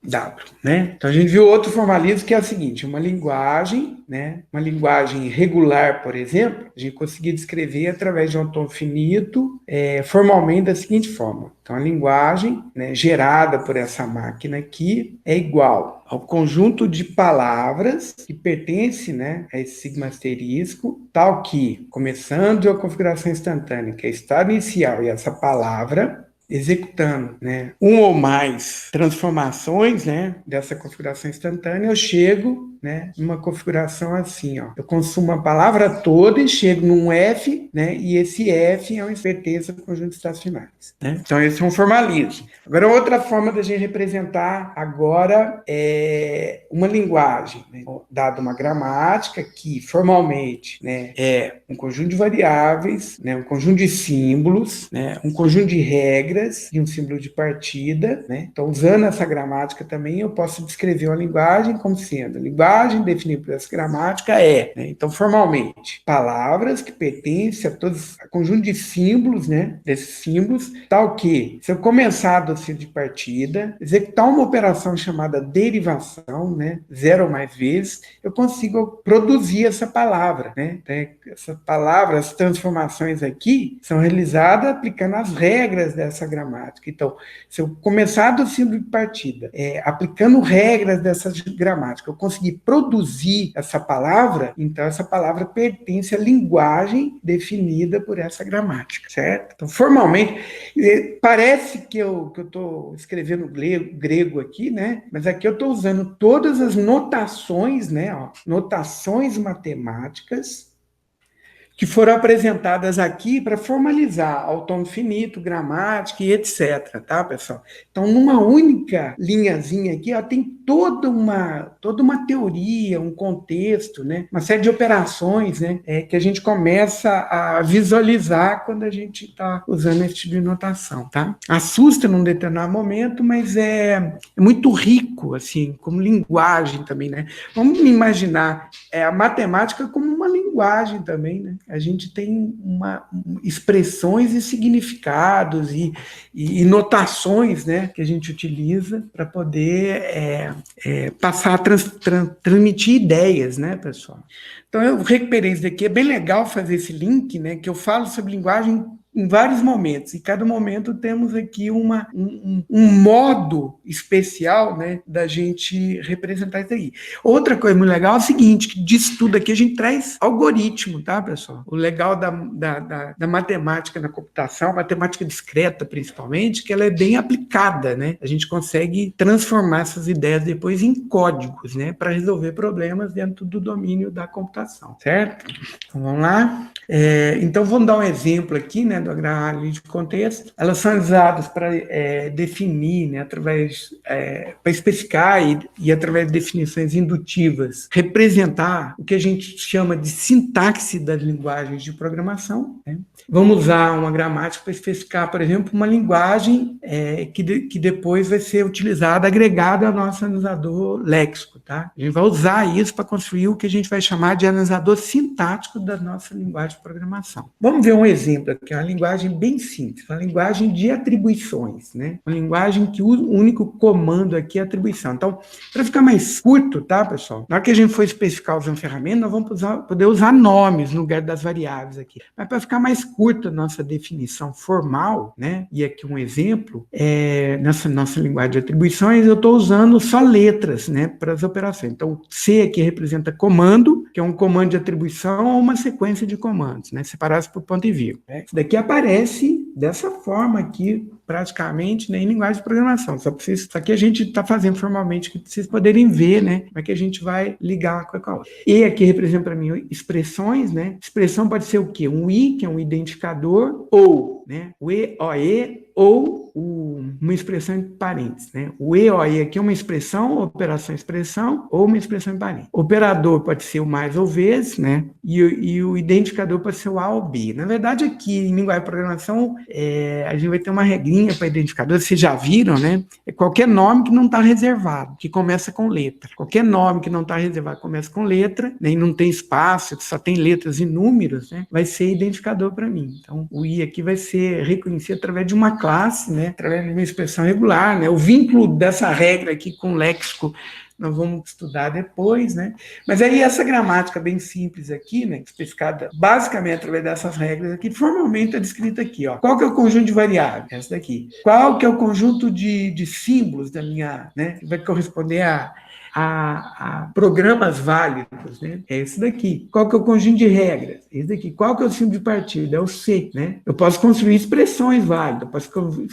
W, né? Então, a gente viu outro formalismo que é o seguinte, uma linguagem, né? Uma linguagem regular, por exemplo, a gente conseguia descrever através de um tom finito, formalmente da seguinte forma. Então, a linguagem, né, gerada por essa máquina aqui é igual ao conjunto de palavras que pertence, né, a esse sigma asterisco, tal que, começando a configuração instantânea, que é estado inicial e essa palavra, executando, né, um ou mais transformações, né, dessa configuração instantânea, eu chego, né, numa configuração assim, ó. Eu consumo a palavra toda e chego num F, né, e esse F é uma pertence ao conjunto de estados finais, né? Então, esse é um formalismo. Agora, outra forma da gente representar agora é uma linguagem, né, dada uma gramática que, formalmente, né, é um conjunto de variáveis, né, um conjunto de símbolos, né, um conjunto de regras e um símbolo de partida, né? Então, usando essa gramática também, eu posso descrever uma linguagem como sendo a linguagem definida por essa gramática né? Então, formalmente, palavras que pertencem a todos a conjunto de símbolos, né? Desses símbolos, tal que, se eu começar do símbolo de partida, executar uma operação chamada derivação, né? Zero ou mais vezes, eu consigo produzir essa palavra, né? Essa palavra, as transformações aqui, são realizadas aplicando as regras dessa gramática. Então, se eu começar do símbolo de partida, aplicando regras dessa gramática, eu conseguir produzir essa palavra, então essa palavra pertence à linguagem definida por essa gramática, certo? Então, formalmente, parece que eu estou escrevendo grego aqui, né? Mas aqui eu estou usando todas as notações, né? Ó, notações matemáticas que foram apresentadas aqui para formalizar autônomo finito, gramática e etc, tá, pessoal? Então, numa única linhazinha aqui, ó, tem toda uma teoria, um contexto, né? Uma série de operações, né? Que a gente começa a visualizar quando a gente está usando esse tipo de notação, tá? Assusta num determinado momento, mas é muito rico, assim, como linguagem também, né? Vamos imaginar a matemática como uma linguagem também, né? A gente tem expressões e significados e notações, né, que a gente utiliza para poder passar a transmitir ideias, né, pessoal? Então, eu recuperei isso daqui, é bem legal fazer esse link, né, que eu falo sobre linguagem em vários momentos, e cada momento temos aqui um modo especial, né, da gente representar isso aí. Outra coisa muito legal é o seguinte, que disso tudo aqui a gente traz algoritmo, tá, pessoal? O legal da matemática na computação, matemática discreta principalmente, que ela é bem aplicada, né? A gente consegue transformar essas ideias depois em códigos, né, para resolver problemas dentro do domínio da computação, certo? Então, vamos lá. Então, vamos dar um exemplo aqui, né, do agrado de contexto. Elas são usadas para definir, né, para especificar e através de definições indutivas, representar o que a gente chama de sintaxe das linguagens de programação, né? Vamos usar uma gramática para especificar, por exemplo, uma linguagem que depois vai ser utilizada, agregada ao nosso analisador léxico, tá? A gente vai usar isso para construir o que a gente vai chamar de analisador sintático da nossa linguagem de programação. Vamos ver um exemplo aqui, uma linguagem bem simples, uma linguagem de atribuições, né? Uma linguagem que o único comando aqui é atribuição. Então, para ficar mais curto, tá, pessoal? Na hora que a gente for especificar usando ferramenta, nós vamos poder usar nomes no lugar das variáveis aqui. Mas para ficar mais curta a nossa definição formal, né? E aqui um exemplo, nessa nossa linguagem de atribuições, eu estou usando só letras, né, para as operações. Então, C aqui representa comando, que é um comando de atribuição ou uma sequência de comandos, né, separados por ponto e vírgula. Isso daqui aparece dessa forma aqui, praticamente, né, em linguagem de programação. Isso aqui a gente está fazendo formalmente, para vocês poderem ver, né, como é que a gente vai ligar com a outra. E aqui representa para mim expressões, né? Expressão pode ser o quê? Um I, que é um identificador, ou, né, o EOE, ou uma expressão em parênteses, né? O EOE aqui é uma expressão, operação-expressão, ou uma expressão em parênteses. Operador pode ser o mais ou vezes, né? E o identificador pode ser o A ou B. Na verdade, aqui em linguagem de programação, a gente vai ter uma regrinha para identificador, vocês já viram, né? É qualquer nome que não está reservado, que começa com letra. Qualquer nome que não está reservado começa com letra, né? E não tem espaço, só tem letras e números, né? Vai ser identificador para mim. Então, o I aqui vai ser reconhecido através de uma classe, né, através de uma expressão regular, né, o vínculo dessa regra aqui com o léxico nós vamos estudar depois, né, mas aí essa gramática bem simples aqui, né, especificada basicamente através dessas regras aqui, formalmente é descrita aqui, ó, qual que é o conjunto de variáveis? Essa daqui. Qual que é o conjunto de símbolos da minha, né, que vai corresponder a programas válidos, né? É esse daqui. Qual que é o conjunto de regras? Esse daqui. Qual que é o símbolo de partida? É o C, né? Eu posso construir expressões válidas, posso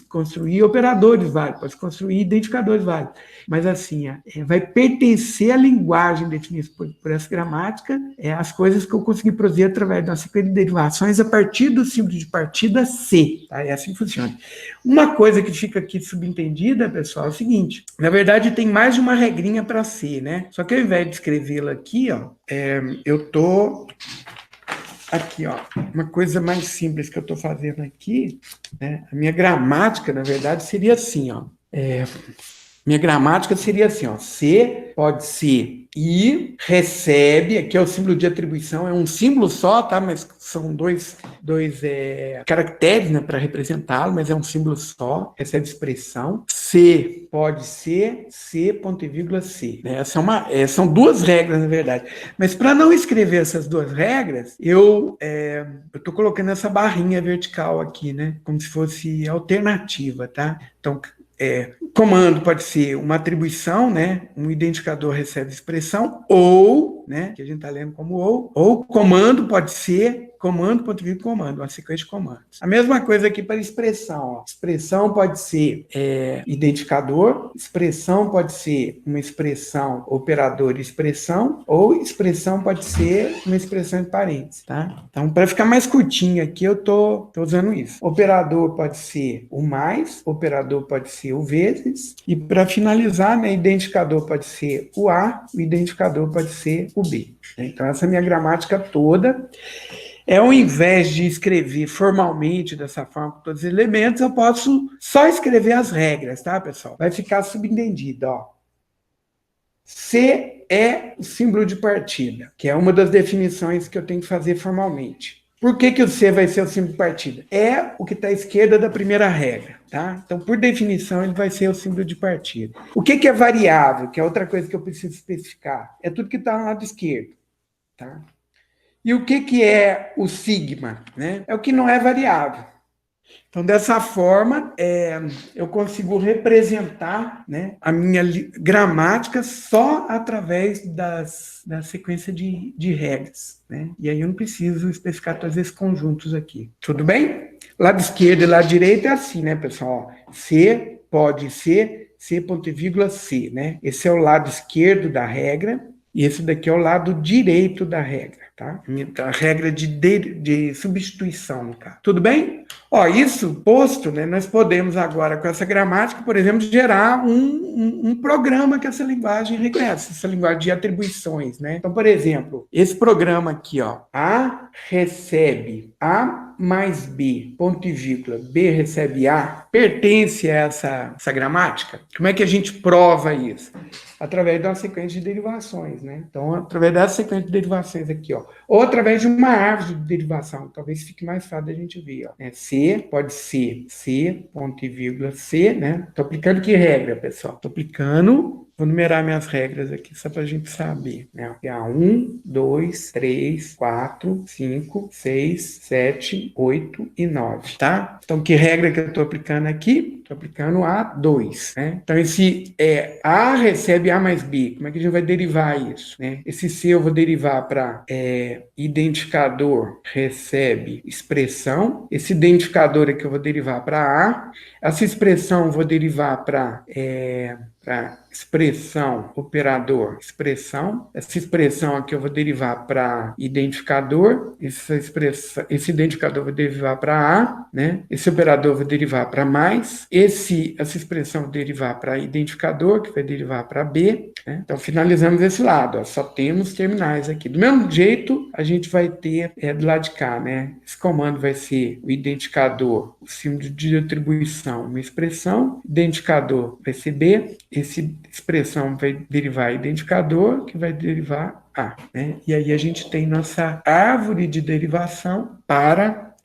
construir operadores válidos, posso construir identificadores válidos. Mas assim, vai pertencer à linguagem definida por essa gramática, as coisas que eu consegui produzir através de uma sequência de derivações a partir do símbolo de partida C, tá? É assim que funciona. Uma coisa que fica aqui subentendida, pessoal, é o seguinte, na verdade tem mais de uma regrinha para C, né? Só que ao invés de escrevê-la aqui, ó, eu tô aqui, ó, uma coisa mais simples que eu tô fazendo aqui, né? A minha gramática, na verdade, seria assim, ó. Minha gramática seria assim, ó, C pode ser I, recebe, aqui é o símbolo de atribuição, é um símbolo só, tá? Mas são dois caracteres, né, para representá-lo, mas é um símbolo só, recebe expressão. C pode ser C, ponto e vírgula C. Né? São duas regras, na verdade. Mas para não escrever essas duas regras, eu estou colocando essa barrinha vertical aqui, né? Como se fosse alternativa, tá? Então, comando pode ser uma atribuição, né? Um identificador recebe expressão, ou, né? Que a gente está lendo como ou comando pode ser comando, ponto vírgula, comando, uma sequência de comandos. A mesma coisa aqui para expressão. Ó. Expressão pode ser identificador, expressão pode ser uma expressão, operador expressão, ou expressão pode ser uma expressão de parênteses, tá? Então, para ficar mais curtinho aqui, eu tô usando isso. Operador pode ser o mais, operador pode ser o vezes, e para finalizar, né, identificador pode ser o A, o identificador pode ser o B. Então, essa é a minha gramática toda. Ao invés de escrever formalmente dessa forma com todos os elementos, eu posso só escrever as regras, tá, pessoal? Vai ficar subentendido, ó. C é o símbolo de partida, que é uma das definições que eu tenho que fazer formalmente. Por que o C vai ser o símbolo de partida? É o que está à esquerda da primeira regra, tá? Então, por definição, ele vai ser o símbolo de partida. O que é variável, que é outra coisa que eu preciso especificar? É tudo que está no lado esquerdo, tá? E o que é o sigma? Né? É o que não é variável. Então, dessa forma, eu consigo representar, né, a minha gramática só através da sequência de regras. Né? E aí eu não preciso especificar todos esses conjuntos aqui. Tudo bem? Lado esquerdo e lado direito é assim, né, pessoal? C pode ser C, ponto e vírgula, C. Né? Esse é o lado esquerdo da regra. E esse daqui é o lado direito da regra, tá? A regra de substituição, no caso. Tudo bem? Ó, isso posto, né, nós podemos agora, com essa gramática, por exemplo, gerar um programa que essa linguagem reconhece, essa linguagem de atribuições, né? Então, por exemplo, esse programa aqui, ó, A recebe A mais B, ponto e vírgula, B recebe A, pertence a essa gramática? Como é que a gente prova isso? Através de uma sequência de derivações, né? Então, através dessa sequência de derivações aqui, ó. Ou através de uma árvore de derivação. Talvez fique mais fácil da gente ver, ó. C pode ser C, ponto e vírgula, C, né? Estou aplicando que regra, pessoal? Estou aplicando... Vou numerar minhas regras aqui, só para a gente saber. Né? 1, 2, 3, 4, 5, 6, 7, 8 e 9, tá? Então, que regra que eu estou aplicando aqui? Estou aplicando A2, né? Então, esse A recebe A mais B. Como é que a gente vai derivar isso? Né? Esse C eu vou derivar para identificador recebe expressão. Esse identificador aqui eu vou derivar para A. Essa expressão eu vou derivar para expressão, operador, expressão. Essa expressão aqui eu vou derivar para identificador. Esse identificador eu vou derivar para A, né? Esse operador eu vou derivar para mais. Essa expressão eu vou derivar para identificador, que vai derivar para B. Né? Então, finalizamos esse lado. Ó. Só temos terminais aqui. Do mesmo jeito, a gente vai ter do lado de cá, né? Esse comando vai ser o identificador, o símbolo de atribuição, uma expressão. Identificador vai ser B. Essa expressão vai derivar identificador, que vai derivar A. Né? E aí a gente tem nossa árvore de derivação para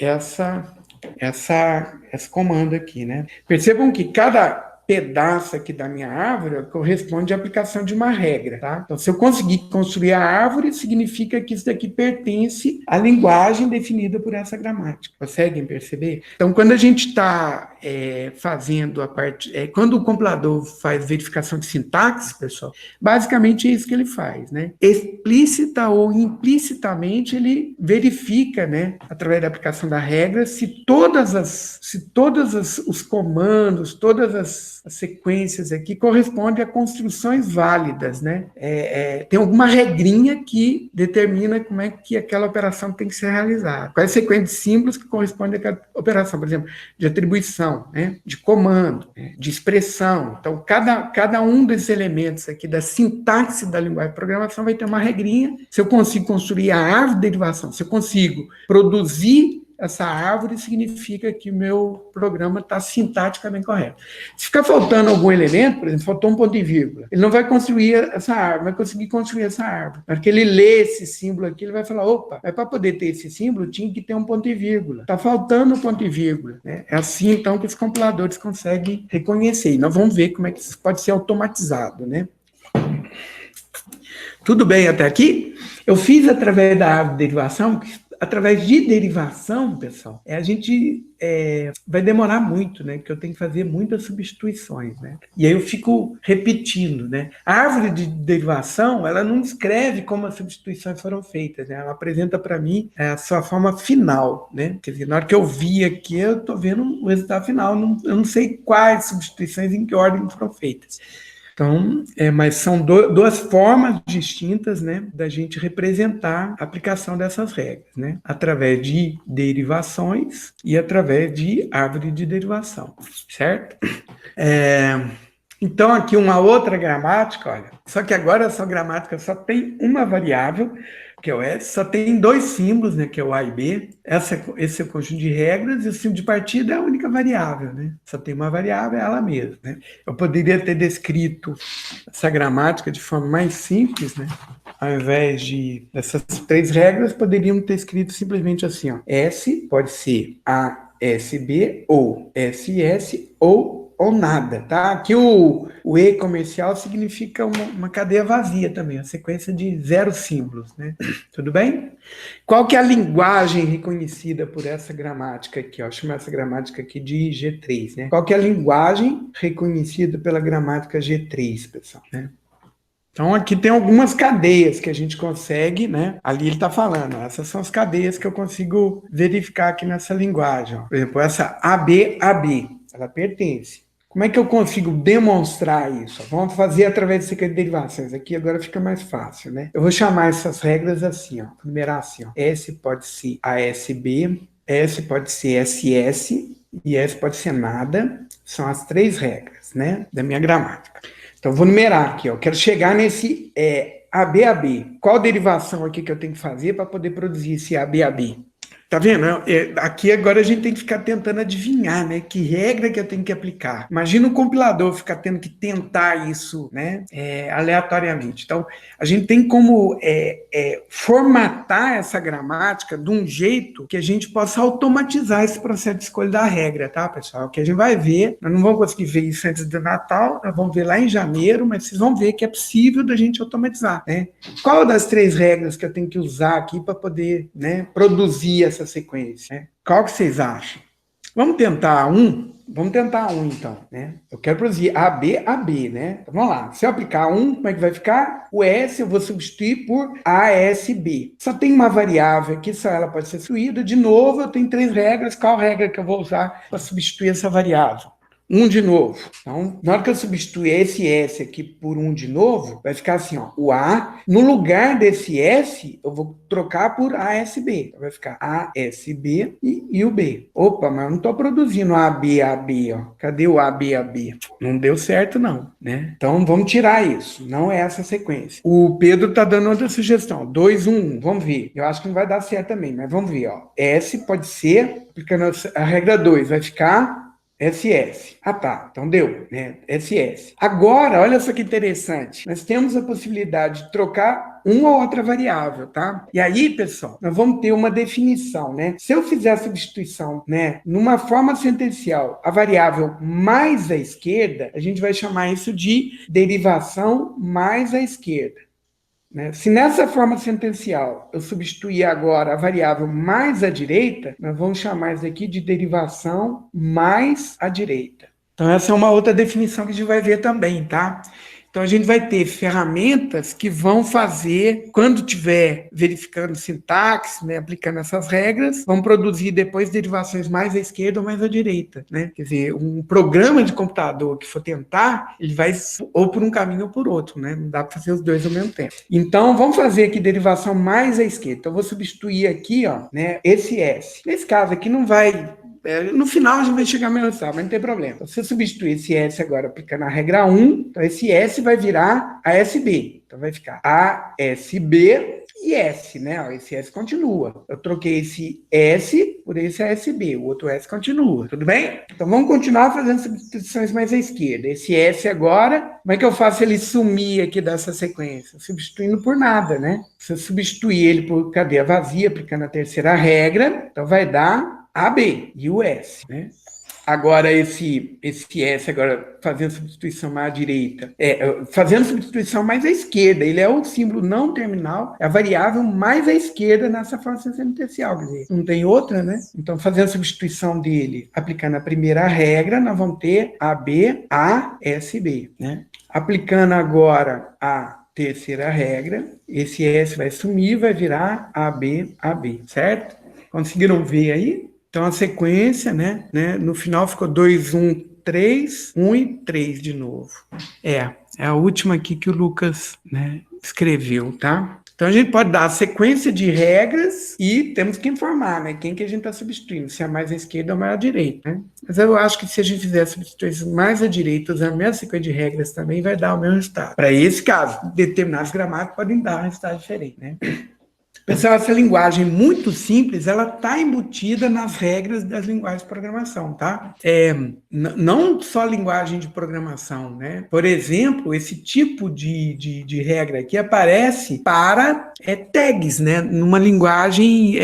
esse comando aqui. Né? Percebam que cada pedaço aqui da minha árvore corresponde à aplicação de uma regra, tá? Então, se eu conseguir construir a árvore, significa que isso daqui pertence à linguagem definida por essa gramática. Conseguem perceber? Então, quando a gente está fazendo a parte... quando o compilador faz verificação de sintaxe, pessoal, basicamente é isso que ele faz, né? Explícita ou implicitamente, ele verifica, né, através da aplicação da regra, se todos os comandos, todas as sequências aqui correspondem a construções válidas, né? Tem alguma regrinha que determina como é que aquela operação tem que ser realizada. Quais sequências de símbolos que correspondem àquela operação, por exemplo, de atribuição, né? De comando, né? De expressão. Então, cada um desses elementos aqui da sintaxe da linguagem de programação vai ter uma regrinha. Se eu consigo construir a árvore de derivação, se eu consigo produzir essa árvore, significa que o meu programa está sintaticamente correto. Se ficar faltando algum elemento, por exemplo, faltou um ponto e vírgula, ele não vai construir essa árvore, vai conseguir construir essa árvore. Porque ele lê esse símbolo aqui, ele vai falar, opa, mas para poder ter esse símbolo, tinha que ter um ponto e vírgula. Está faltando um ponto e vírgula. Né? É assim, então, que os compiladores conseguem reconhecer. E nós vamos ver como é que isso pode ser automatizado. Né? Tudo bem até aqui? Eu fiz através da árvore de derivação através de derivação, pessoal, a gente vai demorar muito, né? Porque eu tenho que fazer muitas substituições, né? E aí eu fico repetindo, né? A árvore de derivação, ela não escreve como as substituições foram feitas, né? Ela apresenta para mim a sua forma final, né? Quer dizer, na hora que eu vi aqui, eu estou vendo o resultado final. Eu não sei quais substituições, em que ordem foram feitas. Então, mas são duas formas distintas, né, da gente representar a aplicação dessas regras, né, através de derivações e através de árvore de derivação, certo? Então, aqui uma outra gramática, olha, só que agora essa gramática só tem uma variável, que é o S, só tem dois símbolos, né, que é o A e B. Esse é o conjunto de regras, e o símbolo de partida é a única variável, né? Só tem uma variável, é ela mesma, né? Eu poderia ter descrito essa gramática de forma mais simples, né? Ao invés dessas três regras, poderiam ter escrito simplesmente assim, ó. S pode ser ASB ou SS ou nada, tá? Aqui o E comercial significa uma cadeia vazia também, uma sequência de 0 símbolos, né? Tudo bem? Qual que é a linguagem reconhecida por essa gramática aqui? Ó? Chama essa gramática aqui de G3, né? Qual que é a linguagem reconhecida pela gramática G3, pessoal, né? Então, aqui tem algumas cadeias que a gente consegue, né? Ali ele está falando, essas são as cadeias que eu consigo verificar aqui nessa linguagem. Ó. Por exemplo, essa ABAB, ela pertence. Como é que eu consigo demonstrar isso? Vamos fazer através de sequência de derivações. Aqui agora fica mais fácil, né? Eu vou chamar essas regras assim, ó. Numerar assim, ó. S pode ser ASB, S pode ser SS e S pode ser nada. São as três regras, né? Da minha gramática. Então, eu vou numerar aqui, ó. Quero chegar nesse ABAB. Qual derivação aqui que eu tenho que fazer para poder produzir esse ABAB? Tá vendo? Aqui agora a gente tem que ficar tentando adivinhar, né? Que regra que eu tenho que aplicar. Imagina o compilador ficar tendo que tentar isso, né? Aleatoriamente. Então, a gente tem como formatar essa gramática de um jeito que a gente possa automatizar esse processo de escolha da regra, tá, pessoal? Que a gente vai ver, nós não vamos conseguir ver isso antes do Natal, nós vamos ver lá em janeiro, mas vocês vão ver que é possível da gente automatizar, né? Qual das três regras que eu tenho que usar aqui para poder, né, produzir essa sequência, né? Qual que vocês acham? Vamos tentar um, então, né? Eu quero produzir AB, né? Então, vamos lá. Se eu aplicar um, como é que vai ficar? O S eu vou substituir por ASB. Só tem uma variável aqui, só ela pode ser substituída. De novo, eu tenho três regras. Qual regra que eu vou usar para substituir essa variável? Um de novo. Então, na hora que eu substituir esse S aqui por um de novo, vai ficar assim, ó, o A. No lugar desse S, eu vou trocar por ASB. Então, vai ficar ASB e o B. Opa, mas eu não estou produzindo AB, ó. Cadê o AB? Não deu certo, não, né? Então, vamos tirar isso. Não é essa sequência. O Pedro está dando outra sugestão. 2, 1, 1. Vamos ver. Eu acho que não vai dar certo também, mas vamos ver, ó. S pode ser, aplicando a regra 2, vai ficar SS. Ah, tá. Então deu, né? SS. Agora, olha só que interessante. Nós temos a possibilidade de trocar uma ou outra variável, tá? E aí, pessoal, nós vamos ter uma definição, né? Se eu fizer a substituição, né, numa forma sentencial, a variável mais à esquerda, a gente vai chamar isso de derivação mais à esquerda. Se nessa forma sentencial eu substituir agora a variável mais à direita, nós vamos chamar isso aqui de derivação mais à direita. Então, essa é uma outra definição que a gente vai ver também, tá? Então, a gente vai ter ferramentas que vão fazer, quando estiver verificando sintaxe, né, aplicando essas regras, vão produzir depois derivações mais à esquerda ou mais à direita, né? Quer dizer, um programa de computador que for tentar, ele vai ou por um caminho ou por outro, né? Não dá para fazer os dois ao mesmo tempo. Então, vamos fazer aqui derivação mais à esquerda. Então, eu vou substituir aqui, ó, né, esse S. Nesse caso aqui não vai... No final a gente vai chegar a menos, mas não tem problema. Se eu substituir esse S agora aplicando a regra 1, então esse S vai virar ASB. Então vai ficar ASB e S, né? Ó, esse S continua. Eu troquei esse S por esse ASB, o outro S continua. Tudo bem? Então vamos continuar fazendo substituições mais à esquerda. Esse S agora, como é que eu faço ele sumir aqui dessa sequência? Substituindo por nada, né? Se eu substituir ele por cadeia vazia, aplicando a terceira regra, então vai dar AB e o S, né? Agora, esse S, agora, fazendo substituição mais à direita, fazendo substituição mais à esquerda, ele é o símbolo não terminal, é a variável mais à esquerda nessa força semitercial, quer dizer, não tem outra, né? Então, fazendo a substituição dele, aplicando a primeira regra, nós vamos ter AB, A, S, B, né? Aplicando agora a terceira regra, esse S vai sumir, vai virar AB, AB, certo? Conseguiram ver aí? Então, a sequência, né? No final ficou 2, 1, 3, 1 e 3 de novo. É a última aqui que o Lucas, né, escreveu, tá? Então, a gente pode dar a sequência de regras e temos que informar, né? Quem que a gente está substituindo, se é mais à esquerda ou mais à direita, né? Mas eu acho que se a gente fizer a substituição mais à direita, usando a mesma sequência de regras também, vai dar o mesmo resultado. Para esse caso, determinadas gramáticas podem dar um resultado diferente, né? Pessoal, essa linguagem muito simples, ela está embutida nas regras das linguagens de programação, tá? Não só linguagem de programação, né? Por exemplo, esse tipo de regra aqui aparece para tags, né? Numa linguagem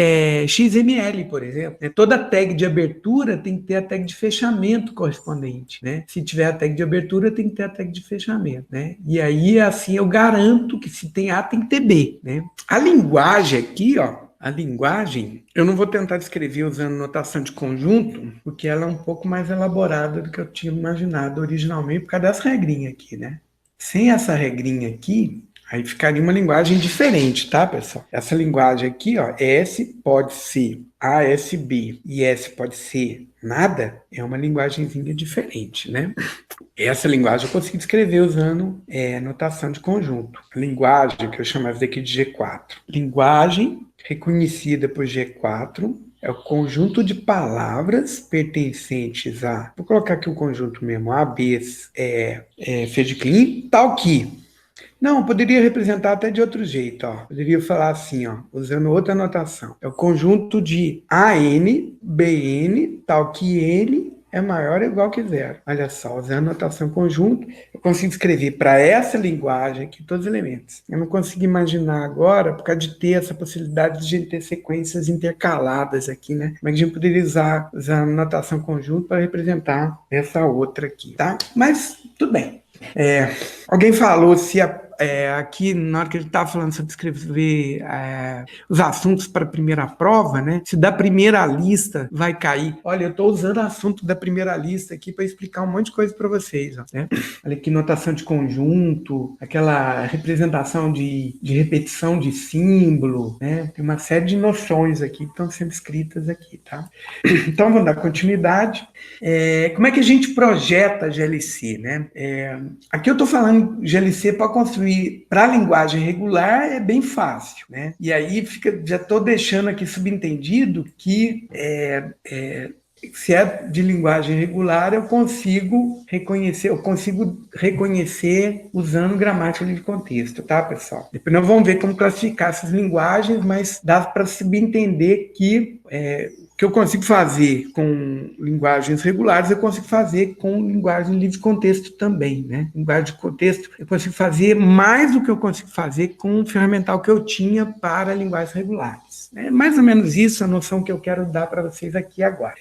XML, por exemplo. Toda tag de abertura tem que ter a tag de fechamento correspondente, né? Se tiver a tag de abertura, tem que ter a tag de fechamento, né? E aí, assim, eu garanto que se tem A, tem que ter B, né? A linguagem aqui, a linguagem, eu não vou tentar descrever usando notação de conjunto, porque ela é um pouco mais elaborada do que eu tinha imaginado originalmente, por causa das regrinhas aqui, né? Sem essa regrinha aqui, aí ficaria uma linguagem diferente, tá, pessoal? Essa linguagem aqui, S pode ser ASB e S pode ser nada, é uma linguagemzinha diferente, né? Essa linguagem eu consegui descrever usando notação de conjunto. A linguagem que eu chamava aqui de G4. Linguagem reconhecida por G4 é o conjunto de palavras pertencentes a... Vou colocar aqui o conjunto mesmo, A, B, C de clean, tal que... Não, poderia representar até de outro jeito, Poderia falar assim, usando outra notação. É o conjunto de AN, BN, tal que N é maior ou igual que zero. Olha só, usando notação conjunto, eu consigo escrever para essa linguagem aqui todos os elementos. Eu não consigo imaginar agora, por causa de ter essa possibilidade de a gente ter sequências intercaladas aqui, né? Como é que a gente poderia usar a notação conjunto para representar essa outra aqui, tá? Mas, tudo bem. Alguém falou se aqui, na hora que ele estava falando sobre escrever os assuntos para a primeira prova, né? Se da primeira lista vai cair. Olha, eu estou usando o assunto da primeira lista aqui para explicar um monte de coisa para vocês, né? Olha aqui, notação de conjunto, aquela representação de repetição de símbolo, né? Tem uma série de noções aqui que estão sendo escritas aqui, tá? Então, vamos dar continuidade. Como é que a gente projeta GLC, né? Aqui eu estou falando GLC para construir para a linguagem regular é bem fácil, né? E aí já estou deixando aqui subentendido que se é de linguagem regular, eu consigo reconhecer usando gramática de contexto, tá, pessoal? Depois nós vamos ver como classificar essas linguagens, mas dá para subentender que que eu consigo fazer com linguagens regulares, eu consigo fazer com linguagem livre de contexto também, né? Linguagem de contexto, eu consigo fazer mais do que eu consigo fazer com o ferramental que eu tinha para linguagens regulares. É mais ou menos isso a noção que eu quero dar para vocês aqui agora.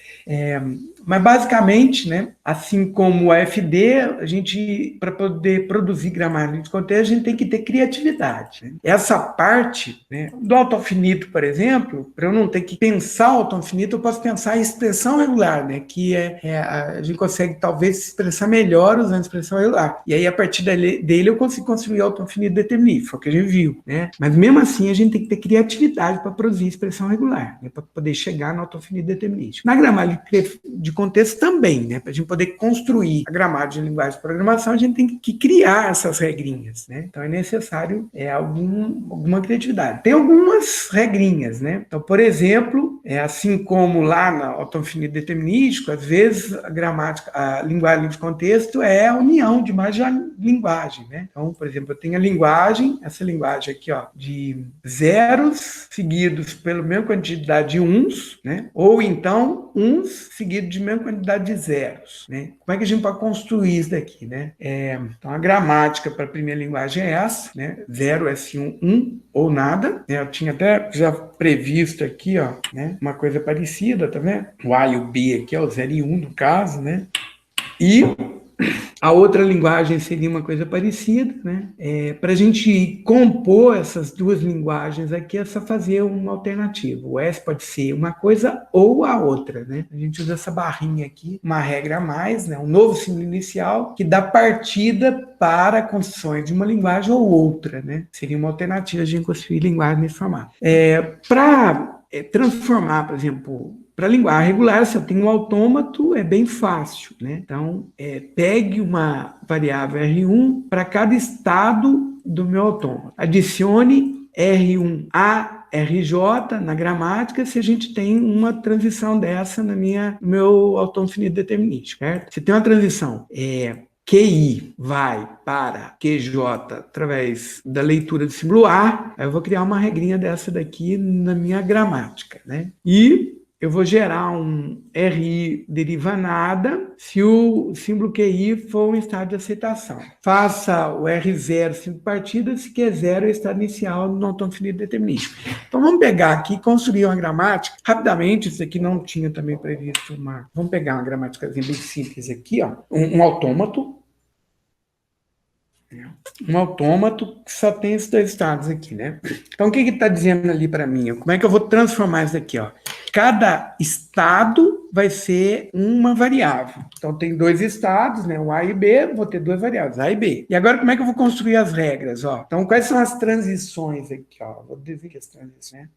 Mas basicamente, né, assim como o AFD, a gente, para poder produzir gramática de contexto, a gente tem que ter criatividade, né? Essa parte, né, do autoinfinito, por exemplo, para eu não ter que pensar o autoinfinito, eu posso pensar em expressão regular, né, que a gente consegue talvez se expressar melhor usando expressão regular. E aí, a partir dele, eu consigo construir autoinfinito determinístico, foi o que a gente viu, né? Mas mesmo assim, a gente tem que ter criatividade para produzir expressão regular, né, para poder chegar no autoinfinito determinístico. Na gramática de contexto também, né? Para a gente poder construir a gramática de linguagem de programação, a gente tem que criar essas regrinhas, né? Então é necessário alguma criatividade. Tem algumas regrinhas, né? Então, por exemplo, assim como lá na autoinfinito determinístico, às vezes a linguagem de contexto é a união de mais de uma linguagem, né? Então, por exemplo, eu tenho essa linguagem aqui, de zeros seguidos pela mesma quantidade de uns, né? Ou então uns seguido de mesma quantidade de zeros, né? Como é que a gente pode construir isso daqui, né? Então, a gramática para a primeira linguagem é essa, né? 0, S1, 1 ou nada, né? Eu tinha até já previsto aqui, né? Uma coisa parecida, tá vendo? O A e o B aqui é o 0 e 1 no caso, né? E a outra linguagem seria uma coisa parecida, né? Para a gente compor essas duas linguagens aqui, é só fazer uma alternativa. O S pode ser uma coisa ou a outra, né? A gente usa essa barrinha aqui, uma regra a mais, né? Um novo símbolo inicial que dá partida para construções de uma linguagem ou outra, né? Seria uma alternativa de a gente construir linguagem nesse formato. Para transformar, por exemplo, para linguagem regular, se eu tenho um autômato, é bem fácil, né? Então, pegue uma variável R1 para cada estado do meu autômato. Adicione R1 a RJ na gramática se a gente tem uma transição dessa no meu autômato finito determinístico, certo? Se tem uma transição QI vai para QJ através da leitura do símbolo A, aí eu vou criar uma regrinha dessa daqui na minha gramática, né? E eu vou gerar um RI deriva nada se o símbolo QI for um estado de aceitação. Faça o R0 símbolo partida se Q0 é o estado inicial no autômato finito determinístico. Então vamos pegar aqui e construir uma gramática. Rapidamente, isso aqui não tinha também previsto uma... Vamos pegar uma gramática bem simples aqui, ó. Um autômato. Um autômato que só tem esses dois estados aqui, né? Então o que está dizendo ali para mim? Como é que eu vou transformar isso aqui, ó? Cada estado vai ser uma variável. Então, tem dois estados, né? O A e B, vou ter duas variáveis, A e B. E agora, como é que eu vou construir as regras, ó? Então, quais são as transições aqui, ó? Vou dizer as transições, né?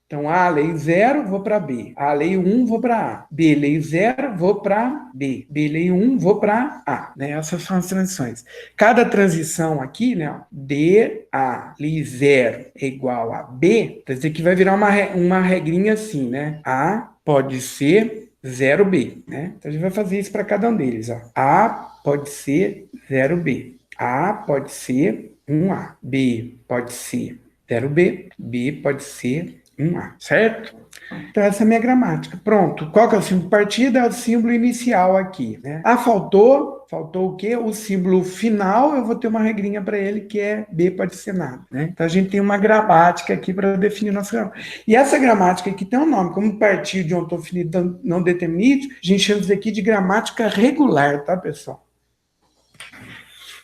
Então, A, lei 0, vou para B. A, lei 1, vou para A. B, lei 0, vou para B. B, lei 1, vou para A. Né? Essas são as transições. Cada transição aqui, né? D, A, lei 0 é igual a B. Quer dizer que vai virar uma regrinha assim, né? A pode ser 0B, né? Então, a gente vai fazer isso para cada um deles, ó. A pode ser 0B. A pode ser 1A. B pode ser 0B. B pode ser 1A, certo? Então, essa é a minha gramática. Pronto. Qual que é o símbolo de partida? É o símbolo inicial aqui, né? Ah, faltou o quê? O símbolo final, eu vou ter uma regrinha para ele, que é B pode ser nada, né? Então, a gente tem uma gramática aqui para definir nossa gramática. E essa gramática aqui tem um nome, como partir de um autômato finito não determinístico, a gente chama isso aqui de gramática regular, tá, pessoal?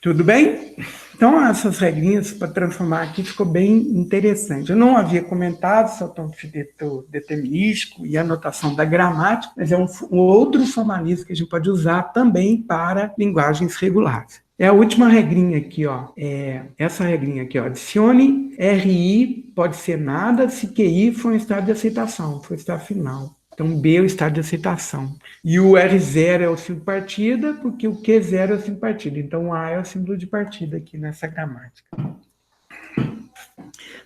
Tudo bem? Então, essas regrinhas para transformar aqui ficou bem interessante. Eu não havia comentado esse autômato finito determinístico e a notação da gramática, mas é um outro formalismo que a gente pode usar também para linguagens regulares. É a última regrinha aqui, ó. Essa regrinha aqui, ó. Adicione RI pode ser nada se QI for um estado de aceitação, for o estado final. Então, B é o estado de aceitação. E o R0 é o símbolo de partida, porque o Q0 é o símbolo de partida. Então, o A é o símbolo de partida aqui nessa gramática.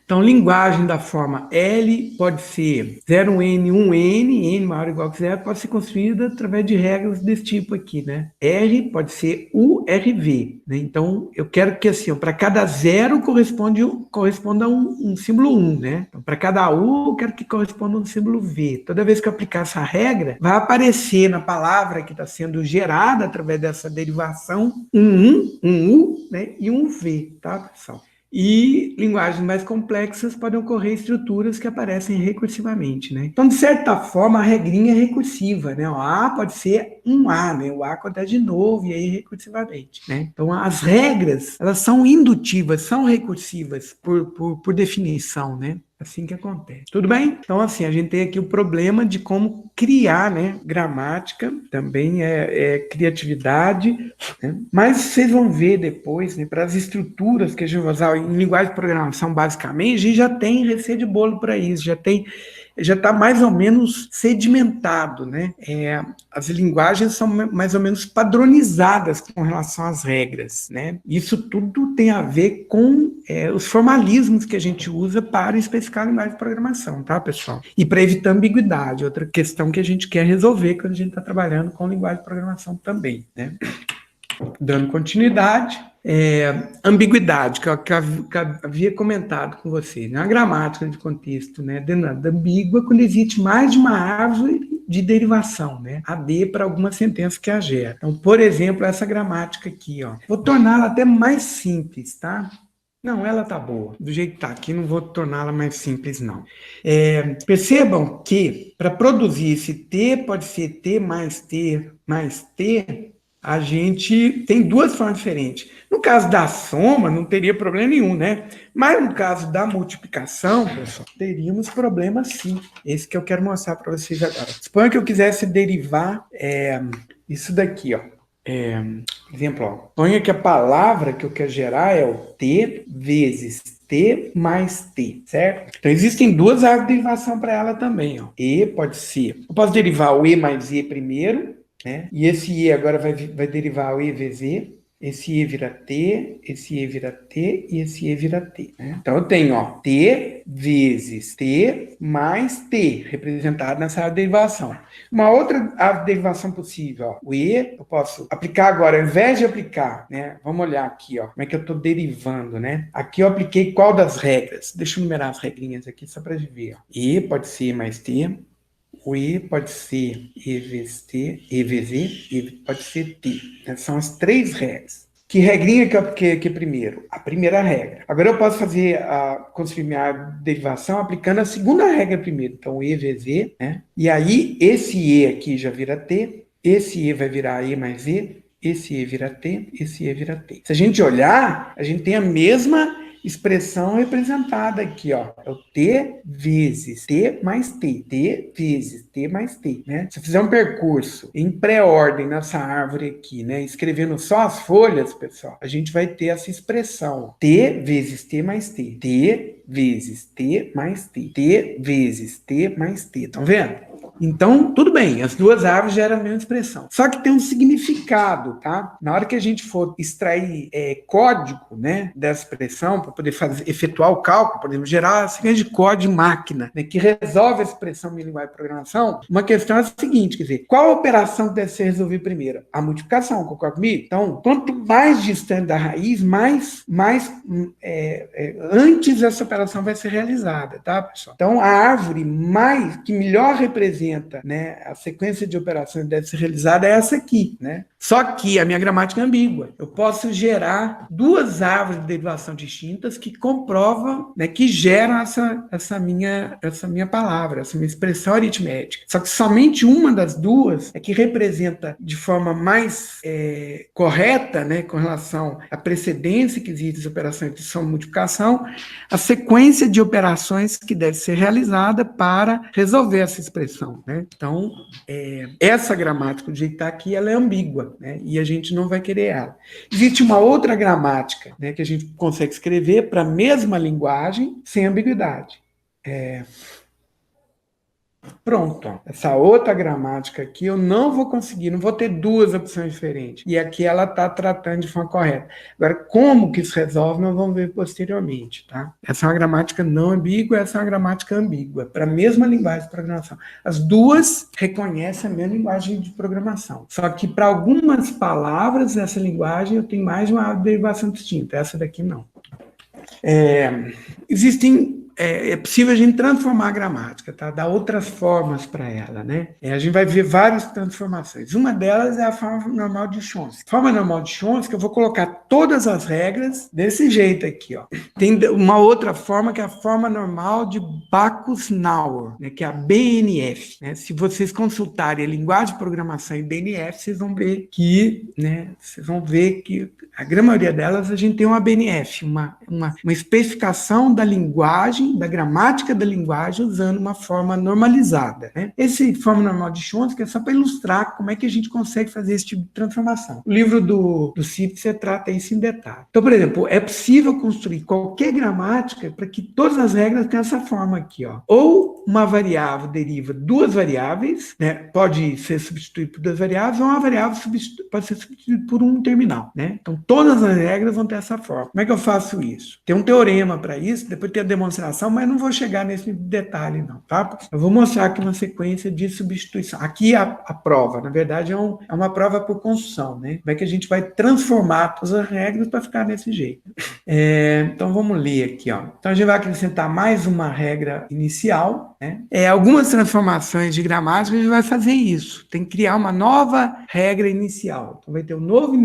Então, linguagem da forma L pode ser 0N, 1N, N maior ou igual que 0, pode ser construída através de regras desse tipo aqui, né? R pode ser URV, né? Então, eu quero que, assim, para cada 0 corresponda a um símbolo 1, né? Então, para cada U, eu quero que corresponda a um símbolo V. Toda vez que eu aplicar essa regra, vai aparecer na palavra que está sendo gerada através dessa derivação um U, né? E um V, tá, pessoal? E linguagens mais complexas podem ocorrer estruturas que aparecem recursivamente, né? Então, de certa forma, a regrinha é recursiva, né? O A pode ser um A, né? O A acontece de novo e aí recursivamente, né? Então, as regras, elas são indutivas, são recursivas por definição, né? Assim que acontece. Tudo bem? Então, assim, a gente tem aqui o problema de como criar, né? Gramática, também é criatividade, né? Mas vocês vão ver depois, né? Para as estruturas que a gente vai usar em linguagem de programação, basicamente, a gente já tem receita de bolo para isso, já está mais ou menos sedimentado, né? As linguagens são mais ou menos padronizadas com relação às regras, né? Isso tudo tem a ver com os formalismos que a gente usa para especificar a linguagem de programação, tá, pessoal? E para evitar ambiguidade, outra questão que a gente quer resolver quando a gente está trabalhando com linguagem de programação também, né? Dando continuidade, ambiguidade, que eu havia comentado com vocês, né? A gramática de contexto, né? Denota ambígua quando existe mais de uma árvore de derivação, né? AD para alguma sentença que a gera. Então, por exemplo, essa gramática aqui, ó. Vou torná-la até mais simples, tá? Não, ela tá boa. Do jeito que tá aqui, não vou torná-la mais simples, não. Percebam que, para produzir esse T, pode ser T mais T, a gente tem duas formas diferentes. No caso da soma, não teria problema nenhum, né? Mas no caso da multiplicação, pessoal, teríamos problema sim. Esse que eu quero mostrar para vocês agora. Suponha que eu quisesse derivar isso daqui, ó. Exemplo, ó, suponha que a palavra que eu quero gerar é o T vezes T mais T, certo? Então, existem duas árvores de derivação para ela também, ó. E pode ser. Eu posso derivar o E mais E primeiro, né? E esse E agora vai derivar o E vezes E. Esse E vira T, esse E vira T e esse E vira T, né? Então, eu tenho, ó, T vezes T mais T, representado nessa árvore de derivação. Uma outra árvore de derivação possível, ó, o E, eu posso aplicar agora, ao invés de aplicar, né? Vamos olhar aqui, ó, como é que eu estou derivando, né? Aqui eu apliquei qual das regras? Deixa eu numerar as regrinhas aqui só para ver, ó. E pode ser E mais T, o E pode ser E vezes T, E vezes E, E pode ser T. São as três regras. Que regrinha que eu apliquei aqui primeiro? A primeira regra. Agora eu posso construir minha derivação aplicando a segunda regra primeiro. Então, E vezes E, né? E aí, esse E aqui já vira T, esse E vai virar E mais E, esse E vira T, esse E vira T. Se a gente olhar, a gente tem a mesma expressão representada aqui, ó. É o T vezes T mais T. T vezes T mais T, né? Se eu fizer um percurso em pré-ordem nessa árvore aqui, né? Escrevendo só as folhas, pessoal, a gente vai ter essa expressão, ó. T vezes T mais T. T vezes T mais T. T vezes T mais T. Estão vendo? Então, tudo bem, as duas árvores geram a mesma expressão. Só que tem um significado, tá? Na hora que a gente for extrair código, né, dessa expressão, para poder efetuar o cálculo, podemos gerar a sequência de código de máquina, né, que resolve a expressão em linguagem de programação. Uma questão é a seguinte, quer dizer, qual a operação que deve ser resolvida primeiro? A multiplicação, concorda comigo? Então, quanto mais distante da raiz, antes essa operação vai ser realizada, tá, pessoal? Então, a árvore que melhor representa, né, a sequência de operações que deve ser realizada é essa aqui, né? Só que a minha gramática é ambígua. Eu posso gerar duas árvores de derivação distintas que comprovam, né, que geram essa minha palavra, essa minha expressão aritmética. Só que somente uma das duas é que representa de forma mais correta, né, com relação à precedência que existe das operações de soma e multiplicação, a sequência de operações que deve ser realizada para resolver essa expressão, né? Então, essa gramática, do jeito que está aqui, ela é ambígua, né? E a gente não vai querer ela. Existe uma outra gramática, né, que a gente consegue escrever para a mesma linguagem sem ambiguidade. Pronto, ó. Essa outra gramática aqui eu não vou conseguir, não vou ter duas opções diferentes. E aqui ela está tratando de forma correta. Agora, como que isso resolve, nós vamos ver posteriormente, tá? Essa é uma gramática não ambígua, essa é uma gramática ambígua, para a mesma linguagem de programação. As duas reconhecem a mesma linguagem de programação. Só que para algumas palavras dessa linguagem eu tenho mais de uma derivação distinta. Essa daqui não. É possível a gente transformar a gramática, tá? Dar outras formas para ela, né? A gente vai ver várias transformações. Uma delas é a forma normal de Chomsky. Forma normal de Chomsky, eu vou colocar todas as regras desse jeito aqui, ó. Tem uma outra forma que é a forma normal de Backus-Naur, né? Que é a BNF, né? Se vocês consultarem a linguagem de programação em BNF, vocês vão ver que, né? Vocês vão ver que a grande maioria delas a gente tem uma BNF, uma especificação da linguagem, da gramática da linguagem, usando uma forma normalizada, né? Esse forma normal de Chomsky é só para ilustrar como é que a gente consegue fazer esse tipo de transformação. O livro do Sipser trata isso em detalhe. Então, por exemplo, é possível construir qualquer gramática para que todas as regras tenham essa forma aqui, ó. Ou uma variável deriva duas variáveis, né? Pode ser substituída por duas variáveis, ou uma variável pode ser substituída por um terminal, né? Então, todas as regras vão ter essa forma. Como é que eu faço isso? Tem um teorema para isso, depois tem a demonstração, mas não vou chegar nesse detalhe não, tá? Eu vou mostrar aqui uma sequência de substituição. Aqui a prova, na verdade, é uma prova por construção, né? Como é que a gente vai transformar todas as regras para ficar desse jeito. Então vamos ler aqui, ó. Então a gente vai acrescentar mais uma regra inicial, né? Algumas transformações de gramática a gente vai fazer isso. Tem que criar uma nova regra inicial. Então vai ter um novo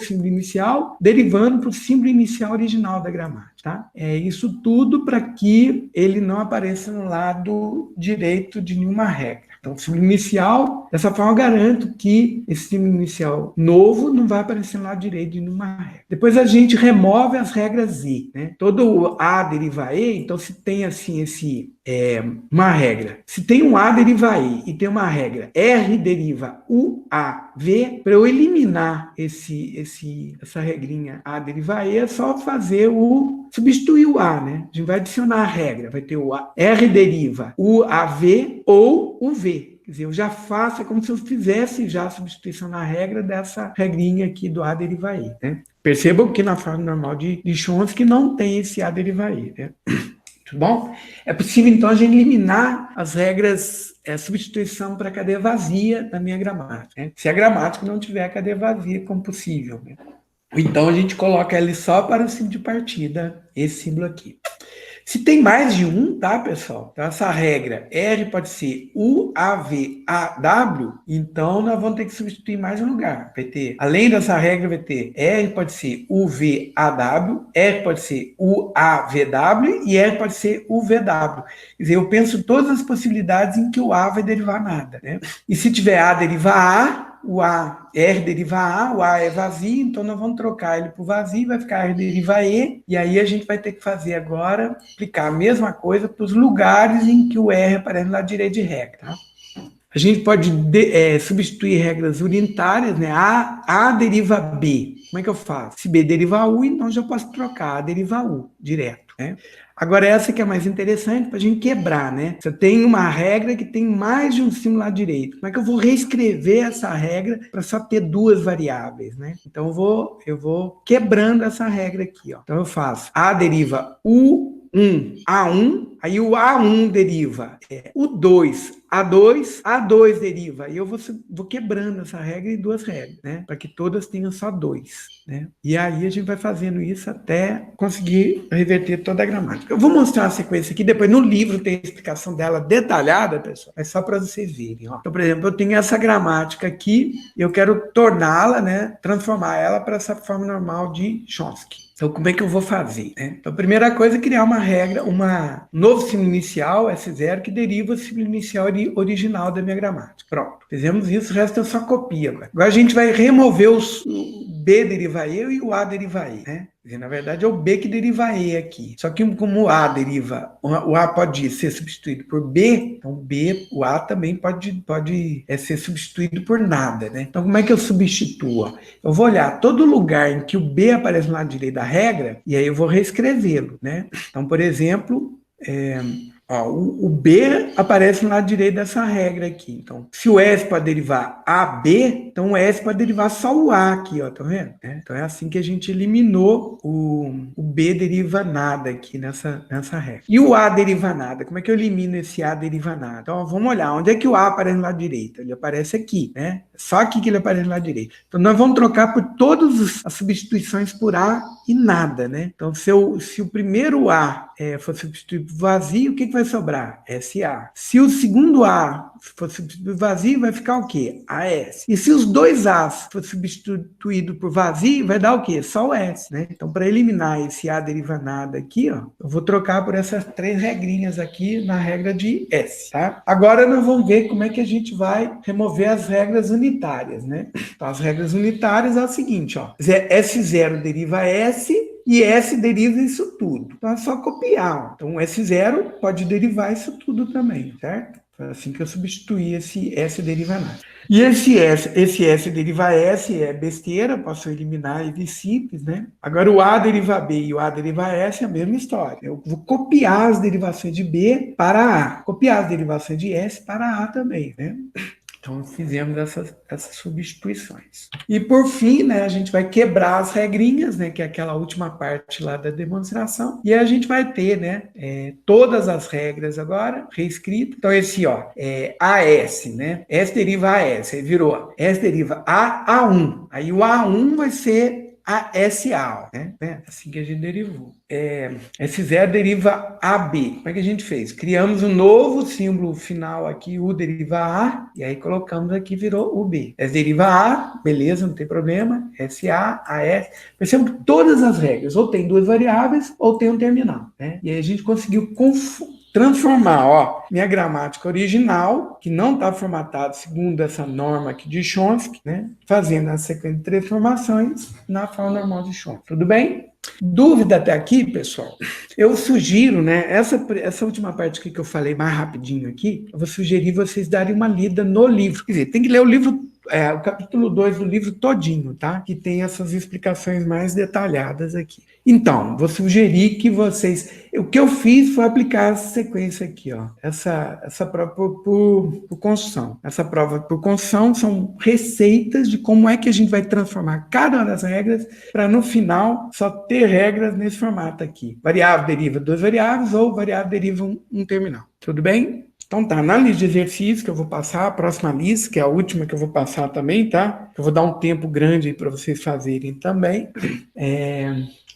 símbolo inicial derivando para o símbolo inicial original da gramática, tá? Isso tudo para que ele não apareça no lado direito de nenhuma regra. Então, o símbolo inicial, dessa forma, eu garanto que esse símbolo inicial novo não vai aparecer no lado direito de nenhuma regra. Depois a gente remove as regras I, né? Todo A deriva E, então se tem assim uma regra. Se tem um A deriva I e tem uma regra R deriva UAV, para eu eliminar essa regrinha A deriva E, é só substituir o A, né? A gente vai adicionar a regra, vai ter o A, R deriva UAV ou o V. Quer dizer, eu já faço, é como se eu fizesse já a substituição na regra dessa regrinha aqui do A deriva I, né? Percebam que na forma normal de Chomsky não tem esse A deriva I, né? Tudo bom? É possível, então, a gente eliminar as regras, substituição para cadeia vazia da minha gramática, né? Se a gramática não tiver cadeia vazia como possível, né? Então, a gente coloca ele só para o símbolo de partida, esse símbolo aqui. Se tem mais de um, tá, pessoal? Então, essa regra R pode ser UAVAW, então nós vamos ter que substituir mais um lugar. Vai ter, além dessa regra, vai ter R pode ser UVAW, R pode ser UAVW e R pode ser UVW. Quer dizer, eu penso todas as possibilidades em que o A vai derivar nada, né? E se tiver A deriva A, o A, R deriva A, o A é vazio, então nós vamos trocar ele por vazio, vai ficar R deriva E, e aí a gente vai ter que fazer agora, aplicar a mesma coisa para os lugares em que o R aparece no lado direito de regra, tá? A gente pode substituir regras unitárias, né? A deriva B. Como é que eu faço? Se B deriva U, então já posso trocar A deriva U direto, né? Agora, essa que é mais interessante para a gente quebrar, né? Você tem uma regra que tem mais de um símbolo lá direito. Como é que eu vou reescrever essa regra para só ter duas variáveis, né? Então, eu vou quebrando essa regra aqui, ó. Então, eu faço A deriva U1, A1, aí o A1 deriva U2, A2 deriva. E eu vou quebrando essa regra em duas regras, né? Para que todas tenham só dois, né? E aí a gente vai fazendo isso até conseguir reverter toda a gramática. Eu vou mostrar a sequência aqui, depois no livro tem a explicação dela detalhada, pessoal, mas só para vocês verem, ó. Então, por exemplo, eu tenho essa gramática aqui, eu quero torná-la, né? Transformar ela para essa forma normal de Chomsky. Então, como é que eu vou fazer, né? Então, a primeira coisa é criar uma regra, um novo símbolo inicial, S0, que deriva o símbolo inicial original da minha gramática. Pronto. Fizemos isso, o resto eu só copio agora. Agora a gente vai remover o B deriva E e o A deriva E, né? Quer dizer, na verdade é o B que deriva E aqui. Só que como o A deriva, o A pode ser substituído por B, então o A também pode ser substituído por nada, né? Então como é que eu substituo? Eu vou olhar todo lugar em que o B aparece no lado direito da regra e aí eu vou reescrevê-lo, né? Então, por exemplo, o B aparece no lado direito dessa regra aqui. Então, se o S pode derivar AB, então o S pode derivar só o A aqui, ó, tá vendo? Então é assim que a gente eliminou o B deriva nada aqui nessa regra. E o A deriva nada, como é que eu elimino esse A deriva nada? Então, vamos olhar, onde é que o A aparece no lado direito? Ele aparece aqui, né? Só aqui que ele aparece no lado direito. Então, nós vamos trocar por todas as substituições por A e nada, né? Então, se o primeiro A for substituído por vazio, o que vai sobrar? SA. Se o segundo A for substituído por vazio, vai ficar o quê? AS. E se os dois A's for substituído por vazio, vai dar o quê? Só o S, né? Então, para eliminar esse A deriva nada aqui, ó, eu vou trocar por essas três regrinhas aqui na regra de S, tá? Agora nós vamos ver como é que a gente vai remover as regras unitárias, né? Então, as regras unitárias é o seguinte, ó. S0 deriva S e S deriva isso tudo. Então, é só copiar, ó. Então, o S0 pode derivar isso tudo também, certo? Foi assim que eu substituí esse S deriva nada. E esse S deriva S é besteira, posso eliminar ele simples, né? Agora o A deriva B e o A deriva S é a mesma história. Eu vou copiar as derivações de B para A, copiar as derivações de S para A também, né? Então, fizemos essas substituições. E, por fim, né, a gente vai quebrar as regrinhas, né, que é aquela última parte lá da demonstração, e a gente vai ter, né, todas as regras agora reescritas. Então, esse, ó, AS, né, S deriva AS, aí virou S deriva A1. Aí o A1 vai ser a SA, né? Assim que a gente derivou. S0 deriva AB. Como é que a gente fez? Criamos um novo símbolo final aqui, U deriva A, e aí colocamos aqui, virou UB. S deriva A, beleza, não tem problema. SA, AS. Percebam que todas as regras, ou tem duas variáveis, ou tem um terminal, né? E aí a gente conseguiu transformar, ó, minha gramática original, que não está formatada segundo essa norma aqui de Chomsky, né? Fazendo a sequência de transformações na forma normal de Chomsky. Tudo bem? Dúvida até aqui, pessoal? Eu sugiro, né, essa última parte aqui que eu falei mais rapidinho aqui, eu vou sugerir vocês darem uma lida no livro. Quer dizer, tem que ler o livro, o capítulo 2 do livro todinho, tá? Que tem essas explicações mais detalhadas aqui. Então, vou sugerir que vocês... O que eu fiz foi aplicar essa sequência aqui, ó. Essa prova por construção. Essa prova por construção são receitas de como é que a gente vai transformar cada uma das regras para, no final, só ter regras nesse formato aqui. Variável deriva duas variáveis ou variável deriva um terminal. Tudo bem? Então tá, na lista de exercícios que eu vou passar, a próxima lista, que é a última que eu vou passar também, tá? Eu vou dar um tempo grande aí para vocês fazerem também.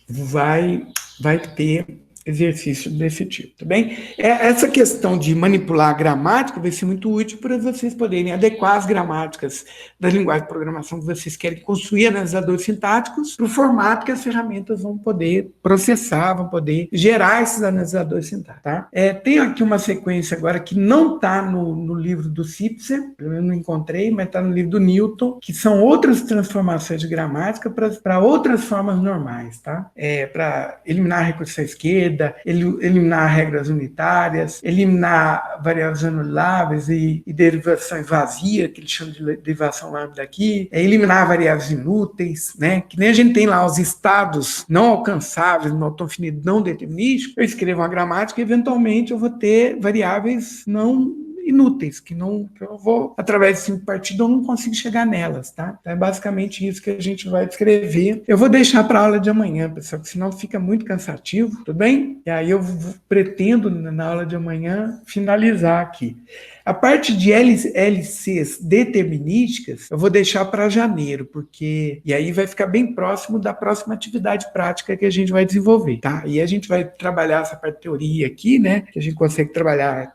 Vai ter exercício desse tipo, tá bem? Essa questão de manipular a gramática vai ser muito útil para vocês poderem adequar as gramáticas da linguagem de programação que vocês querem construir analisadores sintáticos para o formato que as ferramentas vão poder processar, vão poder gerar esses analisadores sintáticos, tá? Tem aqui uma sequência agora que não está no livro do Sipser, eu não encontrei, mas está no livro do Newton, que são outras transformações de gramática para outras formas normais, tá? Para eliminar a recursão à esquerda, eliminar regras unitárias, eliminar variáveis anuláveis e derivações vazias, que eles chamam de derivação lambda aqui, eliminar variáveis inúteis, né? Que nem a gente tem lá os estados não alcançáveis no autônomo finito não determinístico. Eu escrevo uma gramática e eventualmente eu vou ter variáveis não inúteis, que eu vou, através de 5 partidos, eu não consigo chegar nelas, tá? Então é basicamente isso que a gente vai descrever. Eu vou deixar para a aula de amanhã, pessoal, porque senão fica muito cansativo, tudo bem? E aí eu pretendo, na aula de amanhã, finalizar aqui. A parte de LCs determinísticas, eu vou deixar para janeiro, porque... E aí vai ficar bem próximo da próxima atividade prática que a gente vai desenvolver, tá? E a gente vai trabalhar essa parte de teoria aqui, né? Que a gente consegue trabalhar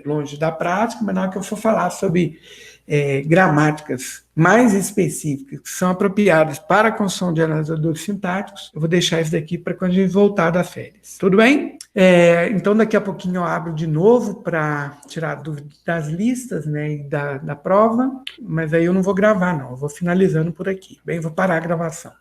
longe da prática, mas na hora que eu for falar sobre gramáticas mais específicas que são apropriadas para a construção de analisadores sintáticos, eu vou deixar isso daqui para quando a gente voltar das férias. Tudo bem? Então, daqui a pouquinho eu abro de novo para tirar dúvidas das listas, né, e da prova, mas aí eu não vou gravar, não. Eu vou finalizando por aqui. Bem, vou parar a gravação.